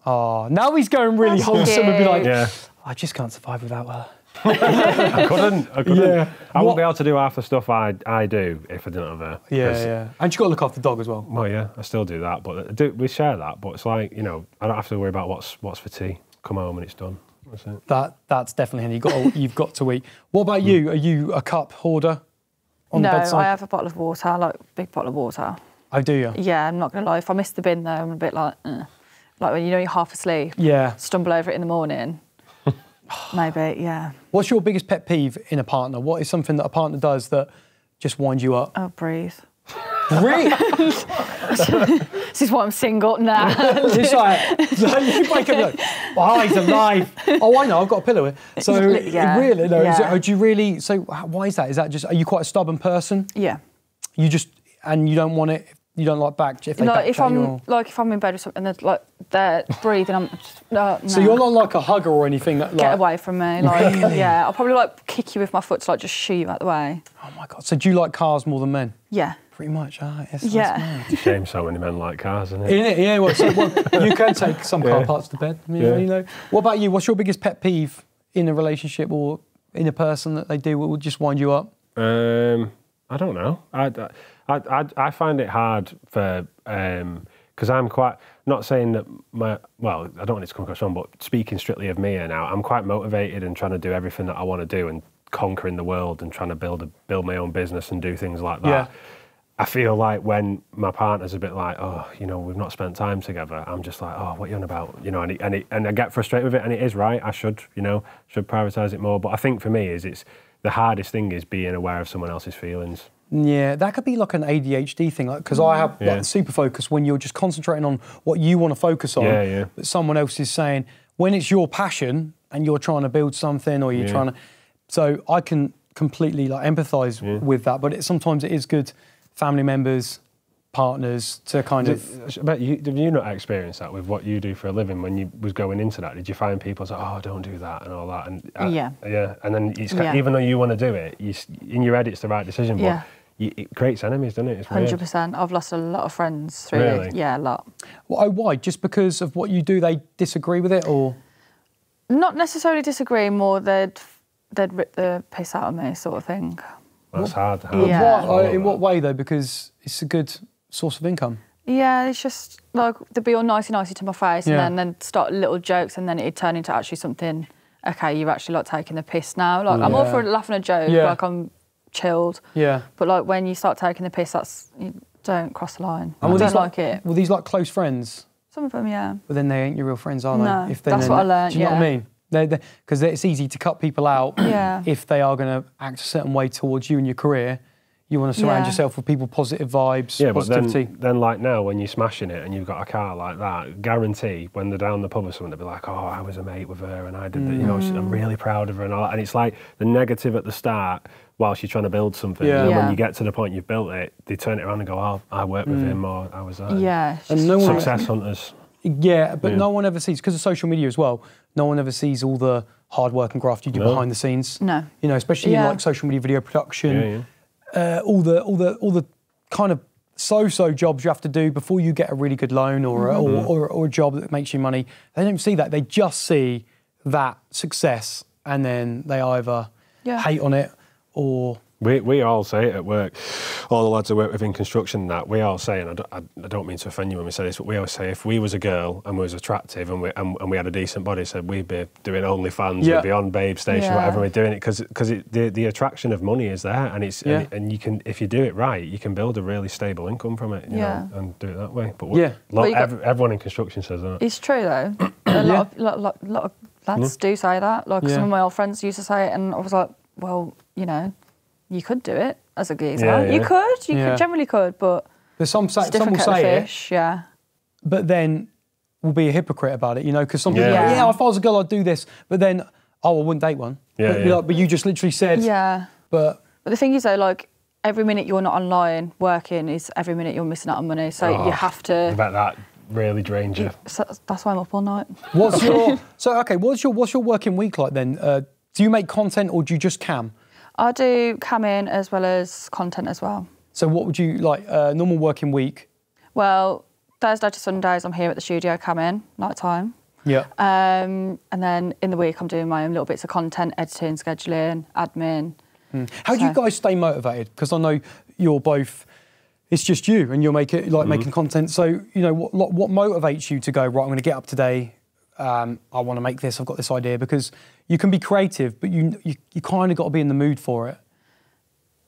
Oh, now he's going really That's wholesome and be like, Yeah. I just can't survive without her. I couldn't. Yeah. I wouldn't be able to do half the stuff I do if I didn't have her. Yeah. And you got to look after the dog as well. Well, yeah, I still do that, but we share that. But it's like, I don't have to worry about what's for tea. Come home and it's done. That's it. That's definitely handy. You've got to eat. What about you? Are you a cup hoarder on the bedside? No, I have a bottle of water, like a big bottle of water. I do, yeah. Yeah, I'm not going to lie. If I miss the bin though, I'm a bit like, like when you're half asleep. Yeah. Stumble over it in the morning. Maybe, yeah. What's your biggest pet peeve in a partner? What is something that a partner does that just winds you up? Oh, breathe. Really? This is why I'm single now. It's like you wake up and like, oh, he's alive. Oh, I know, I've got a pillow here. So Yeah, really, no. yeah. Do you really? So why is that? Is that just? Are you quite a stubborn person? Yeah. You just you don't want it. You don't like back if they Like back if chat you. Or... if I'm in bed with something and they're breathing, I'm just, no. So you're not like a hugger or anything. Like... Get away from me. Like, Really? yeah, I'll probably like kick you with my foot to like just shoo you out the way. Oh my god. So do you like cars more than men? Yeah. Pretty much. Ah, yes. Yeah. That's It's a shame so many men like cars, isn't it? Isn't it? Yeah. Well, you can take some car parts to bed. You know. What about you? What's your biggest pet peeve in a relationship or in a person that they do that will just wind you up? I don't know. I find it hard for because I'm quite not saying that I don't want it to come across wrong, but speaking strictly of me now, I'm quite motivated and trying to do everything that I want to do and conquering the world and trying to build my own business and do things like that. Yeah. I feel like when my partner's a bit like, we've not spent time together, I'm just like, what are you on about? And I get frustrated with it, and it is right. I should prioritise it more. But I think for me it's the hardest thing is being aware of someone else's feelings. Yeah, that could be like an ADHD thing, because I have like super focus when you're just concentrating on what you want to focus on. Yeah. But someone else is saying when it's your passion and you're trying to build something or you're trying to. So I can completely like empathise with that, but sometimes it is good. Family members, partners to kind of. I bet have you not experienced that with what you do for a living when you was going into that? Did you find people say, don't do that and all that? And Yeah, and then it's even though you want to do it, in your head it's the right decision, but it creates enemies, doesn't it? It's 100%. I've lost a lot of friends through Really? it. Yeah, a lot. Why? Just because of what you do, they disagree with it, or? Not necessarily disagree. More they'd rip the piss out of me, sort of thing. That's hard. Yeah. In what way though? Because it's a good source of income. Yeah, it's just like they'd be all nicey to my face, and then start little jokes, and then it'd turn into actually something. Okay, you're actually like taking the piss now. Like I'm all for laughing a joke, like I'm chilled. Yeah. But like when you start taking the piss, you don't cross the line. I don't like it. Were these like close friends? Some of them, yeah. But then they ain't your real friends, are they? No, that's what I learned. Do you know what I mean? Because it's easy to cut people out if they are going to act a certain way towards you in your career. You want to surround yourself with people, positive vibes, positivity. But then like now, when you're smashing it and you've got a car like that, guarantee when they're down the pub or something, they'll be like, oh, I was a mate with her and I did that, you know, I'm really proud of her and all that. And it's like the negative at the start whilst you're trying to build something. Yeah. And when you get to the point you've built it, they turn it around and go, oh, I worked with him or I was that. Yeah. And no one, success hunters. Yeah, but no one ever sees, because of social media as well, no one ever sees all the hard work and graft you do behind the scenes. No. You know, especially in like social media video production. All the kind of so jobs you have to do before you get a really good loan or a job that makes you money. They don't see that. They just see that success, and then they either hate on it or... We all say it at work, all the lads I work with in construction and that, we all say, and I don't mean to offend you when we say this, but we always say if we was a girl and we was attractive and we had a decent body, said we'd be doing OnlyFans, we'd be on Babestation, whatever we're doing it, because the attraction of money is there, and it's and you can, if you do it right, you can build a really stable income from it, you know, and do it that way. But everyone in construction says that. It's true though. A lot of lads do say that. Like some of my old friends used to say it, and I was like, well, you know, you could do it as a geezer. You could generally could, but there's some will say fish, it, but then will be a hypocrite about it, you know, because some people are like, if I was a girl, I'd do this, but then, I wouldn't date one. But you just literally said, But the thing is though, like, every minute you're not online working is every minute you're missing out on money, so you have to... I bet that really drains you. So that's why I'm up all night. What's your working week like then? Do you make content or do you just cam? I do cam in as well as content as well. So what would you like, normal working week? Well, Thursday to Sundays I'm here at the studio cam in, night time. Yeah. And then in the week I'm doing my own little bits of content, editing, scheduling, admin. How do you guys stay motivated? Because I know you're both, it's just you and you're making content. So, you know, what motivates you to go, right, I'm going to get up today, I want to make this, I've got this idea, because you can be creative, but you kind of got to be in the mood for it.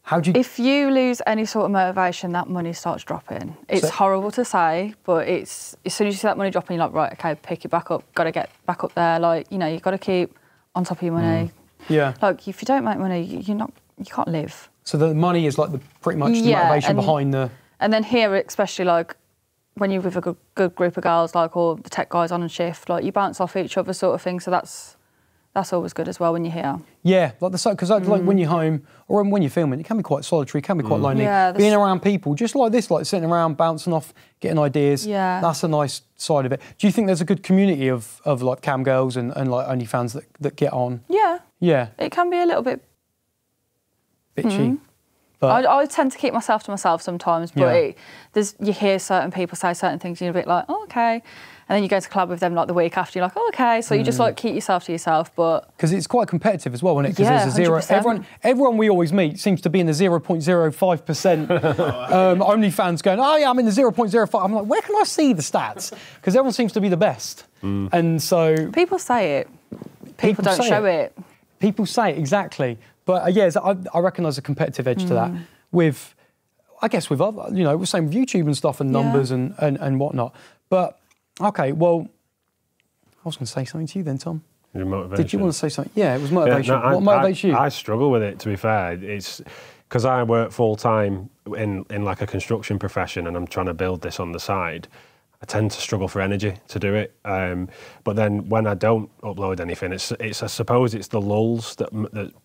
How do you... If you lose any sort of motivation, that money starts dropping. It's horrible to say, but it's as soon as you see that money dropping, you're like, right, okay, pick it back up, got to get back up there. Like, you know, you've got to keep on top of your money. Yeah. Like, if you don't make money, you can't live. So the money is like pretty much the motivation behind the... And then here, especially like, when you're with a good group of girls, like all the tech guys on shift, like you bounce off each other sort of thing. So that's always good as well when you're here. Yeah, like because like when you're home or when you're filming, it can be quite solitary, it can be quite lonely. Yeah, being around people, just like this, like sitting around, bouncing off, getting ideas. Yeah, that's a nice side of it. Do you think there's a good community of like cam girls and like OnlyFans that get on? Yeah. Yeah. It can be a little bit bitchy. But I tend to keep myself to myself sometimes, but you hear certain people say certain things, and you're a bit like, oh, okay. And then you go to collab with them like the week after, you're like, oh, okay. So you just like keep yourself to yourself, but... Because it's quite competitive as well, isn't it? Because there's a zero... 100%. Everyone we always meet seems to be in the 0.05%. OnlyFans going, oh yeah, I'm in the 0.05. I'm like, where can I see the stats? Because everyone seems to be the best. And so... People say it. People don't show it. People say it, exactly. But I reckon there's a competitive edge to that. With, I guess, with other, you know, we're saying with YouTube and stuff and numbers and whatnot. But okay, well, I was going to say something to you then, Tom. Your motivation. Did you want to say something? Yeah, it was motivation. Yeah, no, what motivates you? I struggle with it, to be fair. It's because I work full time in like a construction profession, and I'm trying to build this on the side. I tend to struggle for energy to do it, but then when I don't upload anything, it's I suppose it's the lulls that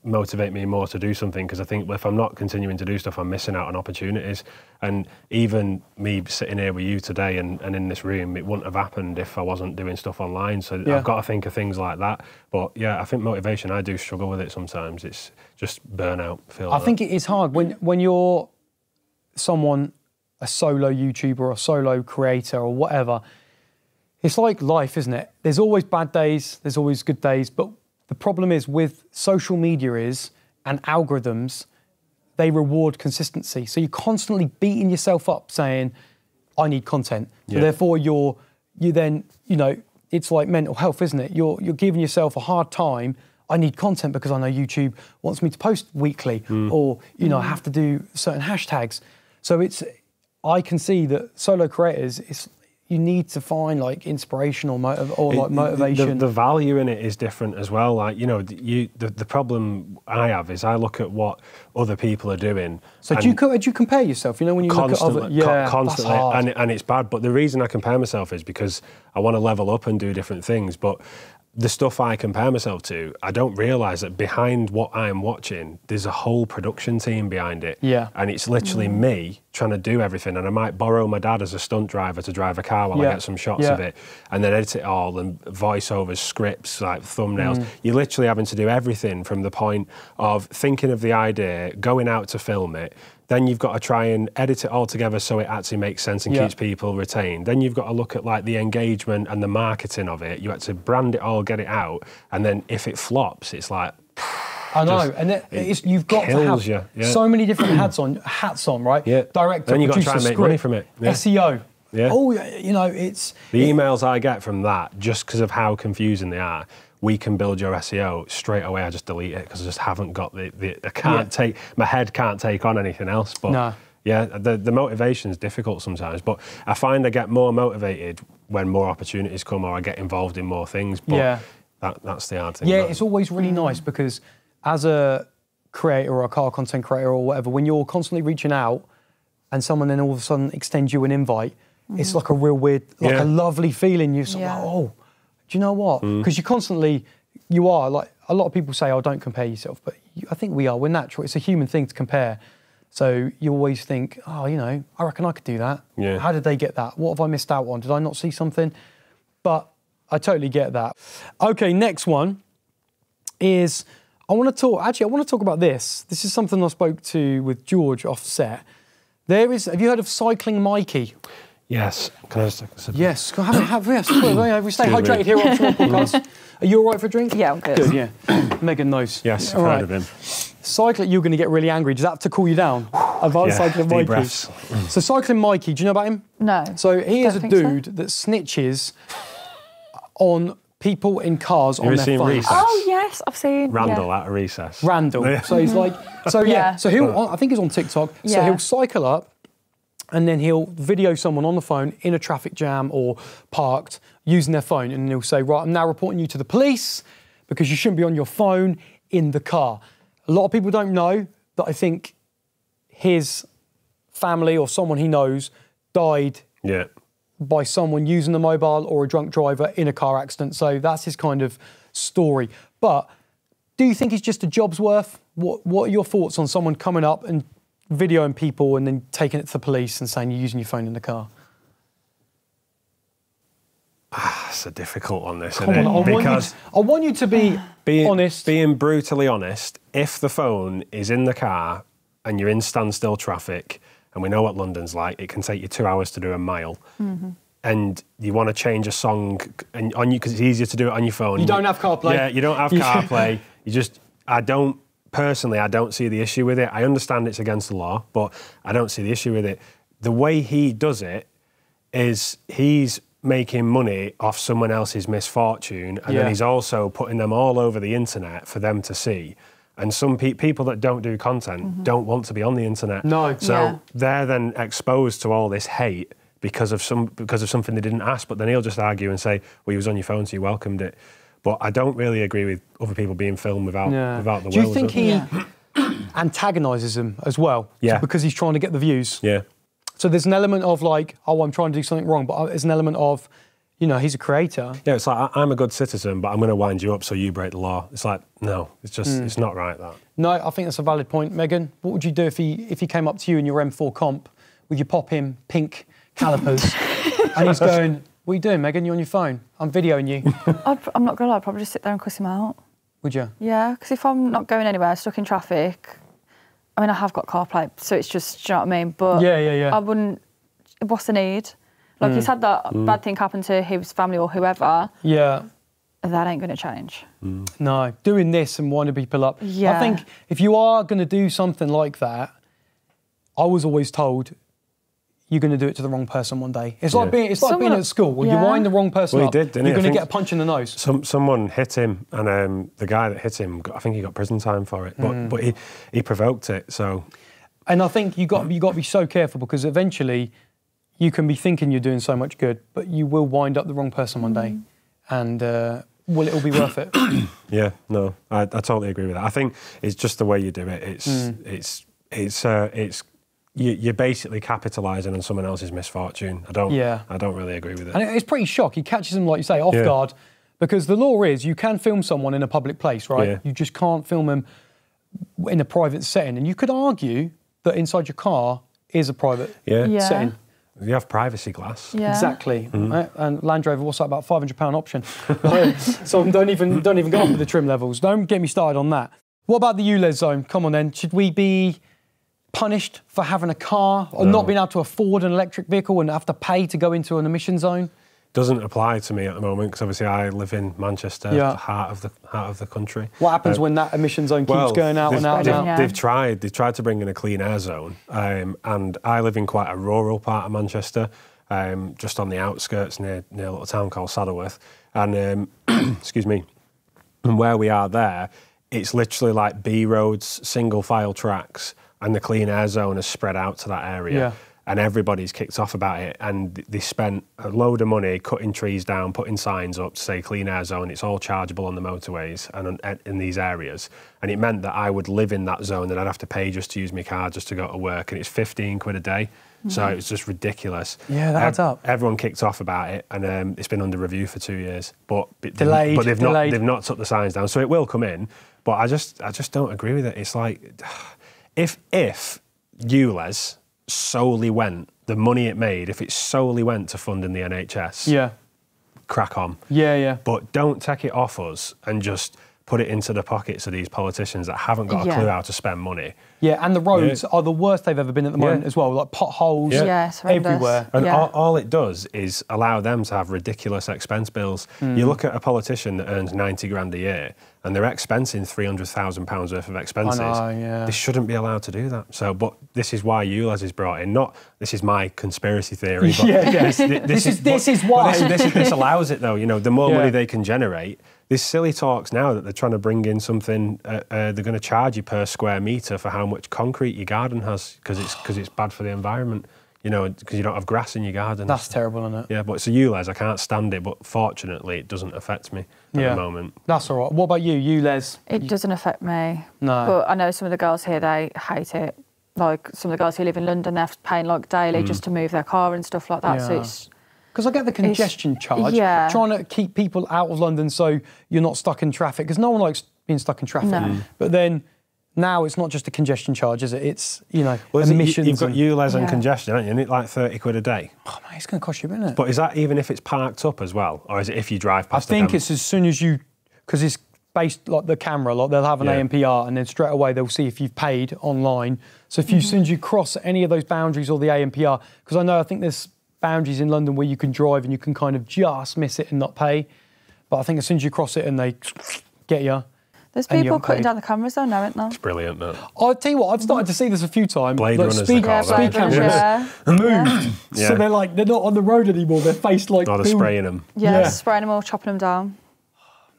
motivate me more to do something, because I think if I'm not continuing to do stuff, I'm missing out on opportunities. And even me sitting here with you today and in this room, it wouldn't have happened if I wasn't doing stuff online. So I've got to think of things like that. But yeah, I think motivation, I do struggle with it sometimes. It's just burnout. I think it is hard when you're someone, a solo YouTuber or a solo creator or whatever. It's like life, isn't it? There's always bad days, there's always good days, but the problem is with social media and algorithms, they reward consistency. So you're constantly beating yourself up saying, I need content. So therefore you then, you know, it's like mental health, isn't it? You're giving yourself a hard time. I need content because I know YouTube wants me to post weekly, or, you know, I have to do certain hashtags. So I can see that solo creators, you need to find like inspirational motivation. The value in it is different as well. Like, you know, the problem I have is I look at what other people are doing. So do you compare yourself? You know, when you look at other, constantly, that's hard. and it's bad. But the reason I compare myself is because I want to level up and do different things. But the stuff I compare myself to, I don't realise that behind what I'm watching, there's a whole production team behind it. Yeah. And it's literally me trying to do everything. And I might borrow my dad as a stunt driver to drive a car while I get some shots of it, and then edit it all, and voiceovers, scripts, like thumbnails. You're literally having to do everything from the point of thinking of the idea, going out to film it. Then you've got to try and edit it all together so it actually makes sense and keeps people retained. Then you've got to look at like the engagement and the marketing of it. You have to brand it all, get it out, and then if it flops, it's like. I know, and you've got to have so many different hats on, right? Yeah. Director, then you've got to producer, try and make script, money from it. Yeah. SEO. Yeah. Oh, you know, it's the emails I get from that, just because of how confusing they are. We can build your SEO straight away. I just delete it because I just haven't got I can't take, my head can't take on anything else. But yeah, the motivation is difficult sometimes. But I find I get more motivated when more opportunities come or I get involved in more things. But that's the hard thing. Yeah, it's always really nice because as a creator or a car content creator or whatever, when you're constantly reaching out and someone then all of a sudden extends you an invite, it's like a real weird, like a lovely feeling. You're sort of like, oh, do you know what? Because you are like, a lot of people say, oh, don't compare yourself, but I think we are, we're natural. It's a human thing to compare. So you always think, oh, you know, I reckon I could do that. Yeah. How did they get that? What have I missed out on? Did I not see something? But I totally get that. Okay, next one is, I want to talk about this. This is something I spoke to with George off set. Have you heard of Cycling Mikey? Yes. Can I just take a sip? Yes. We stay hydrated here on Shorrock podcast. Are you all right for a drink? Yeah, I'm good. Good, yeah. Megan knows. Yes, I've heard of him. Cycling, you're going to get really angry. Does that have to cool you down? Cycling Mikey. Breaths. So Cycling Mikey, do you know about him? No. So he is a dude that snitches on people in cars on their phones. Recess? Oh yes, I've seen Randall at a recess. Randall. So he's like, so he'll. I think he's on TikTok. So he'll cycle up, and then he'll video someone on the phone in a traffic jam or parked using their phone, and he'll say, right, I'm now reporting you to the police because you shouldn't be on your phone in the car. A lot of people don't know that I think his family or someone he knows died by someone using a mobile or a drunk driver in a car accident. So that's his kind of story. But do you think it's just a job's worth? What are your thoughts on someone coming up and videoing people and then taking it to the police and saying you're using your phone in the car? It's a difficult one, this, Come isn't on, it? Because I want you to be honest. Being brutally honest, if the phone is in the car and you're in standstill traffic, and we know what London's like, it can take you 2 hours to do a mile, and you want to change a song on you because it's easier to do it on your phone. You don't have CarPlay. Yeah, you don't have CarPlay. I don't see the issue with it. I understand it's against the law, but I don't see the issue with it. The way he does it is he's making money off someone else's misfortune, and then he's also putting them all over the internet for them to see. And some people that don't do content don't want to be on the internet. No. So they're then exposed to all this hate because of something they didn't ask. But then he'll just argue and say, well, you was on your phone, so you welcomed it. But I don't really agree with other people being filmed without the will. Do you think he antagonises them as well? Yeah. Because he's trying to get the views? Yeah. So there's an element of like, oh, I'm trying to do something wrong, but there's an element of, you know, he's a creator. Yeah, it's like, I'm a good citizen, but I'm going to wind you up so you break the law. It's like, no, it's just, it's not right, that. No, I think that's a valid point. Megan, what would you do if he came up to you in your M4 comp with your pop-in pink calipers and he's going, what are you doing, Megan? You're on your phone. I'm videoing you. I'm not going to lie, I'd probably just sit there and cuss him out. Would you? Yeah, because if I'm not going anywhere, stuck in traffic, I mean, I have got CarPlay, so it's just, do you know what I mean? But I wouldn't, what's the need? Like, he's had that bad thing happen to his family or whoever. Yeah. that ain't going to change. No, doing this and winding people up. Yeah. I think if you are going to do something like that, I was always told you're going to do it to the wrong person one day. It's like being at school. When you wind the wrong person up, didn't you're going to get a punch in the nose. Someone hit him, and the guy that hit him, I think he got prison time for it. But he provoked it. So, and I think you got to be so careful, because eventually you can be thinking you're doing so much good, but you will wind up the wrong person one day, and it'll be worth it. Yeah, no, I totally agree with that. I think it's just the way you do it. You're basically capitalising on someone else's misfortune. I don't really agree with it. And it's pretty shock. He catches them, like you say, off guard, because the law is you can film someone in a public place, right? Yeah. You just can't film them in a private setting. And you could argue that inside your car is a private setting. You have privacy glass. Yeah. Exactly. Right? And Land Rover, what's that, about £500 option? So don't even go up with the trim levels. Don't get me started on that. What about the ULEZ zone? Come on then. Should we be punished for having a car or not being able to afford an electric vehicle and have to pay to go into an emission zone? Doesn't apply to me at the moment, because obviously I live in Manchester, the heart of the country. What happens when that emission zone keeps going out and out and out? They've tried to bring in a clean air zone, and I live in quite a rural part of Manchester, just on the outskirts near a little town called Saddleworth, and excuse me, and where we are there, it's literally like B roads, single file tracks, and the clean air zone has spread out to that area. Yeah. And everybody's kicked off about it, and they spent a load of money cutting trees down, putting signs up to say clean air zone. It's all chargeable on the motorways and in these areas. And it meant that I would live in that zone and I'd have to pay just to use my car just to go to work. And it's 15 quid a day. So it was just ridiculous. Yeah, that adds up. Everyone kicked off about it, and it's been under review for 2 years. But they've not took the signs down. So it will come in. But I just don't agree with it. It's like, if ULEZ solely went, the money it made, if it solely went to funding the NHS, crack on. Yeah. But don't take it off us and just put it into the pockets of these politicians that haven't got a clue how to spend money. Yeah, and the roads are the worst they've ever been at the moment as well, like potholes everywhere. And all it does is allow them to have ridiculous expense bills. You look at a politician that earns 90 grand a year, and they're expensing £300,000 worth of expenses. I know, They shouldn't be allowed to do that. So, but this is why ULEZ is brought in. This is my conspiracy theory. But this is why. This allows it, though. You know, the more money they can generate. There's silly talks now that they're trying to bring in something. They're going to charge you per square metre for how much concrete your garden has, because it's bad for the environment. You know, because you don't have grass in your garden. That's terrible, isn't it? Yeah, but it's a ULEZ. I can't stand it, but fortunately, it doesn't affect me at the moment. That's all right. What about you, ULEZ? It doesn't affect me. No. But I know some of the girls here, they hate it. Like, some of the girls who live in London, they're paying, like, daily just to move their car and stuff like that. So it's... Because I get the congestion charge, trying to keep people out of London so you're not stuck in traffic, because no one likes being stuck in traffic. No. But then... Now it's not just a congestion charge, is it? It's, emissions. You've got ULEZ and congestion, haven't you? Isn't it like 30 quid a day? Oh, man, it's going to cost you, isn't it? But is that even if it's parked up as well? Or is it if you drive past I think it's as soon as you... Because it's based, like the camera, like they'll have an ANPR, and then straight away they'll see if you've paid online. So if as soon as you cross any of those boundaries or the ANPR... Because I think there's boundaries in London where you can drive and you can kind of just miss it and not pay. But I think as soon as you cross it and they get you... There's people cutting down the cameras though, aren't there? It's brilliant, though. I'll tell you what, I've started to see this a few times. Blade Runners, speed cameras moved. So they're not on the road anymore. They're faced like... Oh, they're spraying them. Yeah, spraying them or chopping them down.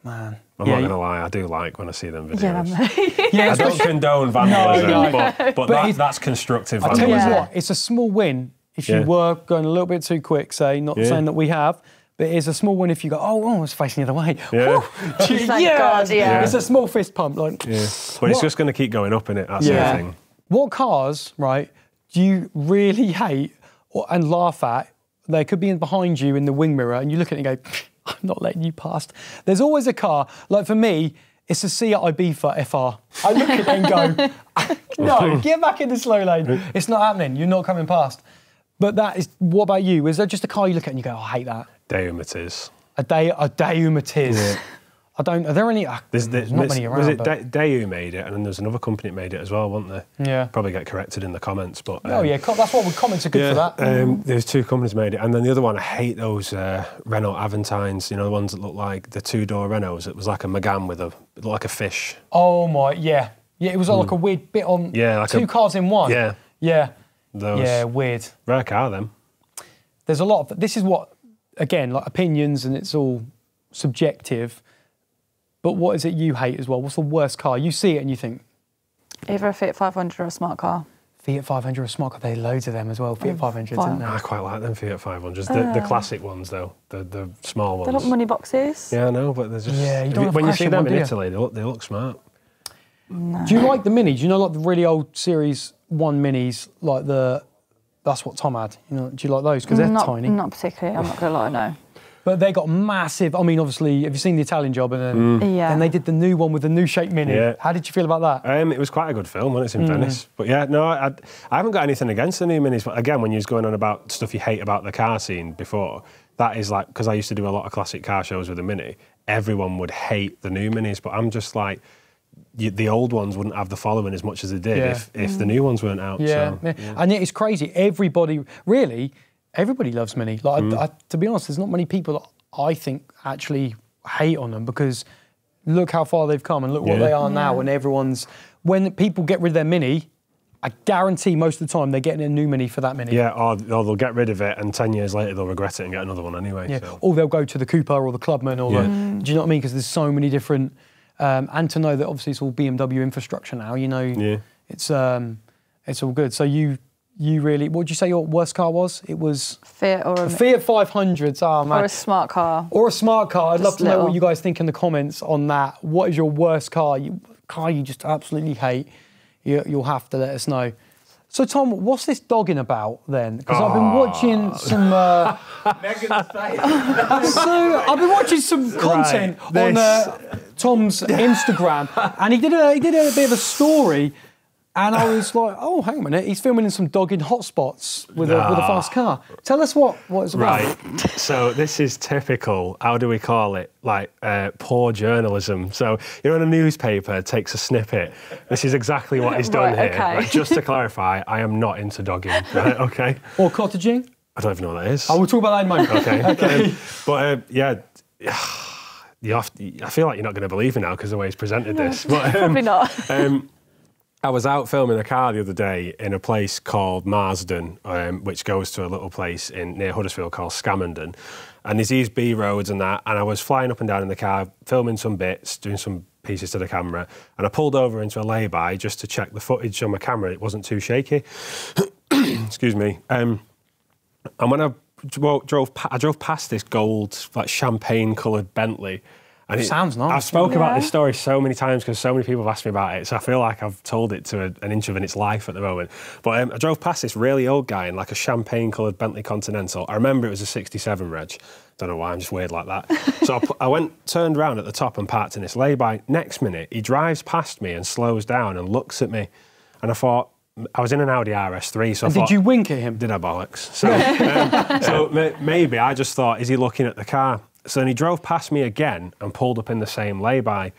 Man. I'm not going to lie, I do like when I see them videos. Yeah, I don't condone vandalism, but that's constructive vandalism. I tell you what, it's a small win if you were going a little bit too quick, not saying that we have. But it's a small win if you go, I was facing the other way. Yeah. Thank God, It's a small fist pump. But it's just going to keep going up, innit? That's the thing. What cars, right, do you really hate and laugh at? They could be behind you in the wing mirror, and you look at it and go, I'm not letting you past. There's always a car, like for me, it's a Seat Ibiza FR. I look at it and go, no, get back in the slow lane. It's not happening. You're not coming past. But what about you? Is there just a car you look at and you go, I hate that? Deum it is. A Deum it is. Yeah. I don't. Are there any? There's not many around. Was it Daewoo made it, and then there's another company that made it as well, wasn't there? Yeah. Probably get corrected in the comments, but. Oh yeah, that's what comments are good for that. There's 2 companies made it, and then the other one, I hate those Renault Aventines. You know, the ones that look like the 2-door Renaults. It was like a Megane with it looked like a fish. Oh my, yeah. It was like a weird bit on. Yeah, like 2 cars in one. Yeah. Yeah. Those. Yeah, weird. Rare car, them. There's a lot of. This is what, again, like opinions, and it's all subjective. But what is it you hate as well? What's the worst car? You see it and you think... Either a Fiat 500 or a smart car. Fiat 500 or a smart car, there are loads of them as well, Fiat 500s, isn't there? I quite like them Fiat 500s. The classic ones, though, the small ones. They're not money boxes. Yeah, I know, but they're just... Yeah, you don't have when you see them one, in Italy, they look smart. No. Do you like the minis? Do you know, like the really old Series 1 minis, like that's what Tom had. You know, do you like those? Because they're tiny. Not particularly, I'm not going to lie, no. But they got massive. I mean, obviously, have you seen the Italian Job? And then, Yeah. and they did the new one with the new shape Mini. Yeah. How did you feel about that? It was quite a good film when it's in Venice. But yeah, no, I haven't got anything against the new minis. But again, when you was going on about stuff you hate about the car scene before, that is like, because I used to do a lot of classic car shows with a Mini, everyone would hate the new minis. But I'm just like, the old ones wouldn't have the following as much as they did if the new ones weren't out. Yeah. So, And it's crazy. Everybody loves Mini. Like, to be honest, there's not many people that I think actually hate on them, because look how far they've come and look what they are now. And when people get rid of their Mini, I guarantee most of the time they're getting a new Mini for that Mini. Yeah, or they'll get rid of it and 10 years later they'll regret it and get another one anyway. Yeah. So. Or they'll go to the Cooper or the Clubman or do you know what I mean? Because there's so many different, and to know that obviously it's all BMW infrastructure now, you know, it's all good. So you really, what would you say your worst car was? It was Fiat or a Fiat 500. Oh man. Or a smart car. Or a smart car. I'd love to know little. what you guys think in the comments on that. What is your worst car? Car you just absolutely hate? You'll have to let us know. So Tom, what's this dogging about then? Because I've been watching some. So I've been watching some content on Tom's Instagram, and he did a bit of a story. And I was like, oh, hang on a minute, he's filming in some dogging hotspots with a fast car. Tell us what it's about. Right, so this is typical, how do we call it, like poor journalism. So, you know, when a newspaper takes a snippet, this is exactly what he's done here. Okay. Right, just to clarify, I am not into dogging, right, okay? Or cottaging? I don't even know what that is. I will talk about that in a moment. Okay. But yeah, I feel like you're not going to believe me now because the way he's presented this. But, Probably not. I was out filming a car the other day in a place called Marsden, which goes to a little place near Huddersfield called Scamenden. And there's these B roads and that, and I was flying up and down in the car, filming some bits, doing some pieces to the camera, and I pulled over into a lay-by just to check the footage on my camera. It wasn't too shaky. Excuse me. And when I drove past this gold, like champagne-coloured Bentley. And it sounds nice. I've spoken about this story so many times because so many people have asked me about it, so I feel like I've told it to an inch of its life at the moment. But I drove past this really old guy in like a champagne-coloured Bentley Continental. I remember it was a 67 reg. Don't know why, I'm just weird like that. So I turned around at the top and parked in this lay-by. Next minute, he drives past me and slows down and looks at me. And I thought, I was in an Audi RS3, so I thought... Did you wink at him? Did I bollocks? So maybe I just thought, is he looking at the car? So then he drove past me again and pulled up in the same lay-by.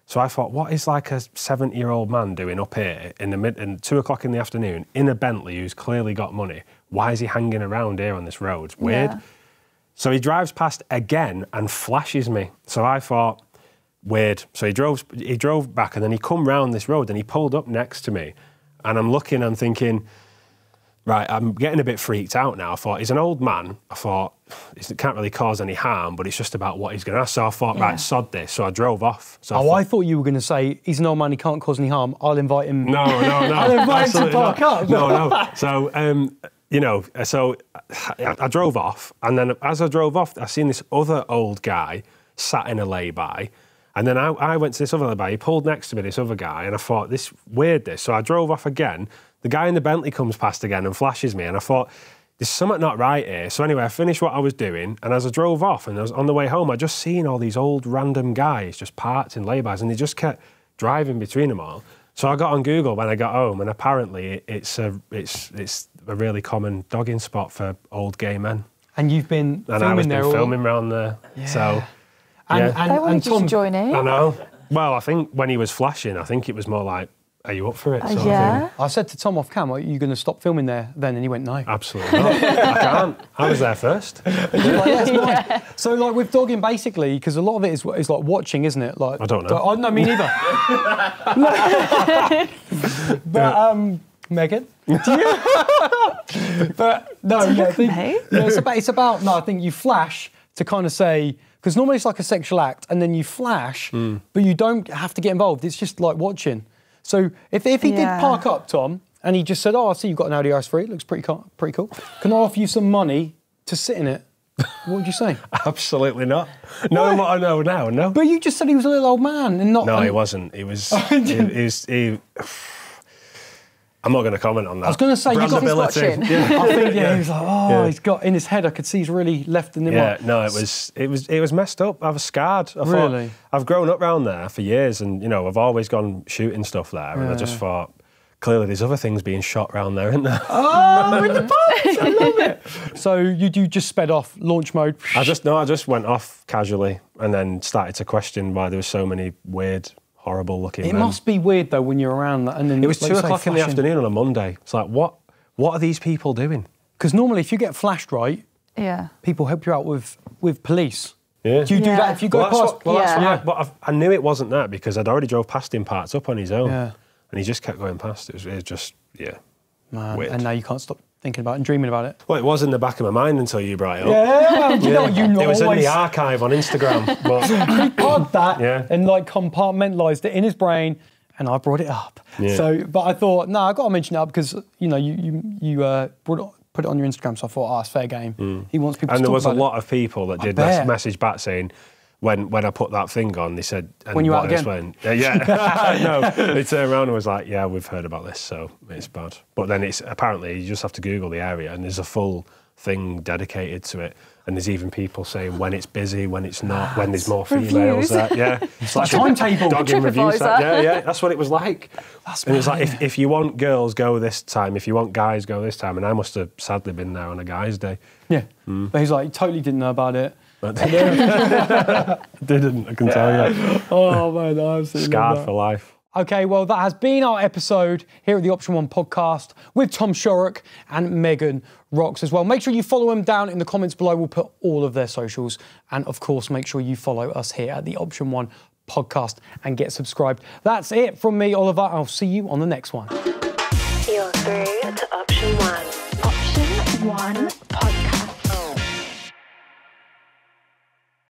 So I thought, what is like a 70-year-old man doing up here in 2 o'clock in the afternoon in a Bentley who's clearly got money? Why is he hanging around here on this road? It's weird. Yeah. So he drives past again and flashes me. So I thought, weird. So he drove back and then he come round this road and he pulled up next to me. And I'm looking, I'm thinking, right, I'm getting a bit freaked out now. I thought, he's an old man. I thought, it can't really cause any harm, but it's just about what he's going to ask. So I thought, right, sod this. So I drove off. So I thought you were going to say, he's an old man, he can't cause any harm. I'll invite him. No. I'll invite him to park up. No. So, so I drove off. And then as I drove off, I seen this other old guy sat in a lay-by. And then I went to this other lay-by. He pulled next to me, this other guy. And I thought, this. So I drove off again. The guy in the Bentley comes past again and flashes me, and I thought, there's something not right here. So anyway, I finished what I was doing, and as I drove off, and I was on the way home, I just seen all these old random guys just parked in laybys, and they just kept driving between them all. So I got on Google when I got home, and apparently it's a really common dogging spot for old gay men. And you've been filming there? Filming around there. Yeah. So. They wanted you to join in. I know. Well, I think when he was flashing, I think it was more like, are you up for it? Sort of thing. I said to Tom off cam, are you going to stop filming there then? And he went, no. Absolutely not. I can't. I was there first. Nice. So, like, with dogging, basically, because a lot of it is like watching, isn't it? Like, I don't know. No, me neither. But, Megan? But, no, I think, it's about, I think you flash to kind of say, because normally it's like a sexual act, and then you flash, but you don't have to get involved. It's just like watching. So if he did park up, Tom, and he just said, I see you've got an Audi RS3, it looks pretty cool. Can I offer you some money to sit in it? What would you say? Absolutely not. Knowing what I know now, no. But you just said he was a little old man and not... No, he wasn't. He was... he I'm not going to comment on that. I was going to say, you got his watching. I think, he was like, he's got in his head, I could see he's really left in the... No, it was messed up. I was scarred. I thought, I've grown up round there for years and, I've always gone shooting stuff there and I just thought, clearly there's other things being shot round there, isn't there? Oh, in the pubs! I love it. So you just sped off, launch mode? I just went off casually and then started to question why there were so many weird... horrible looking. It must be weird though when you're around that, and then it was 2 o'clock in the afternoon on a Monday. It's like, what are these people doing? Because normally, if you get flashed right, people help you out with police. Yeah. Do you do that if you go past? But I knew it wasn't that because I'd already drove past him parts up on his own, and he just kept going past. It was just man. Weird. And now you can't stop thinking about it and dreaming about it. Well, it was in the back of my mind until you brought it up. It was in the archive on Instagram. But he podded that and like compartmentalised it in his brain, and I brought it up. Yeah. So, but I thought, no, I got to mention it up because you put it on your Instagram. So I thought, it's fair game. He wants people. And to there was a about lot of people that did message back saying. When I put that thing on, they said... And when you out again? No, they turned around and was like, yeah, we've heard about this, so it's bad. But then it's apparently, you just have to Google the area and there's a full thing dedicated to it. And there's even people saying when it's busy, when it's not, when there's more females there. Yeah. It's like a timetable. Dogging reviews. Yeah, that's what it was like. And it was like, if you want girls, go this time. If you want guys, go this time. And I must have sadly been there on a guy's day. Yeah. But he's like, he totally didn't know about it. Didn't, I can tell you. Oh man, I absolutely scarred for life. Okay, well that has been our episode here at the Option 1 podcast with Tom Shorrock and Megan Rox as well. Make sure you follow them down in the comments below. We'll put all of their socials, and of course make sure you follow us here at the Option 1 podcast and get subscribed. That's it from me, Oliver. I'll see you on the next one. You're through to Option 1. Option 1 podcast.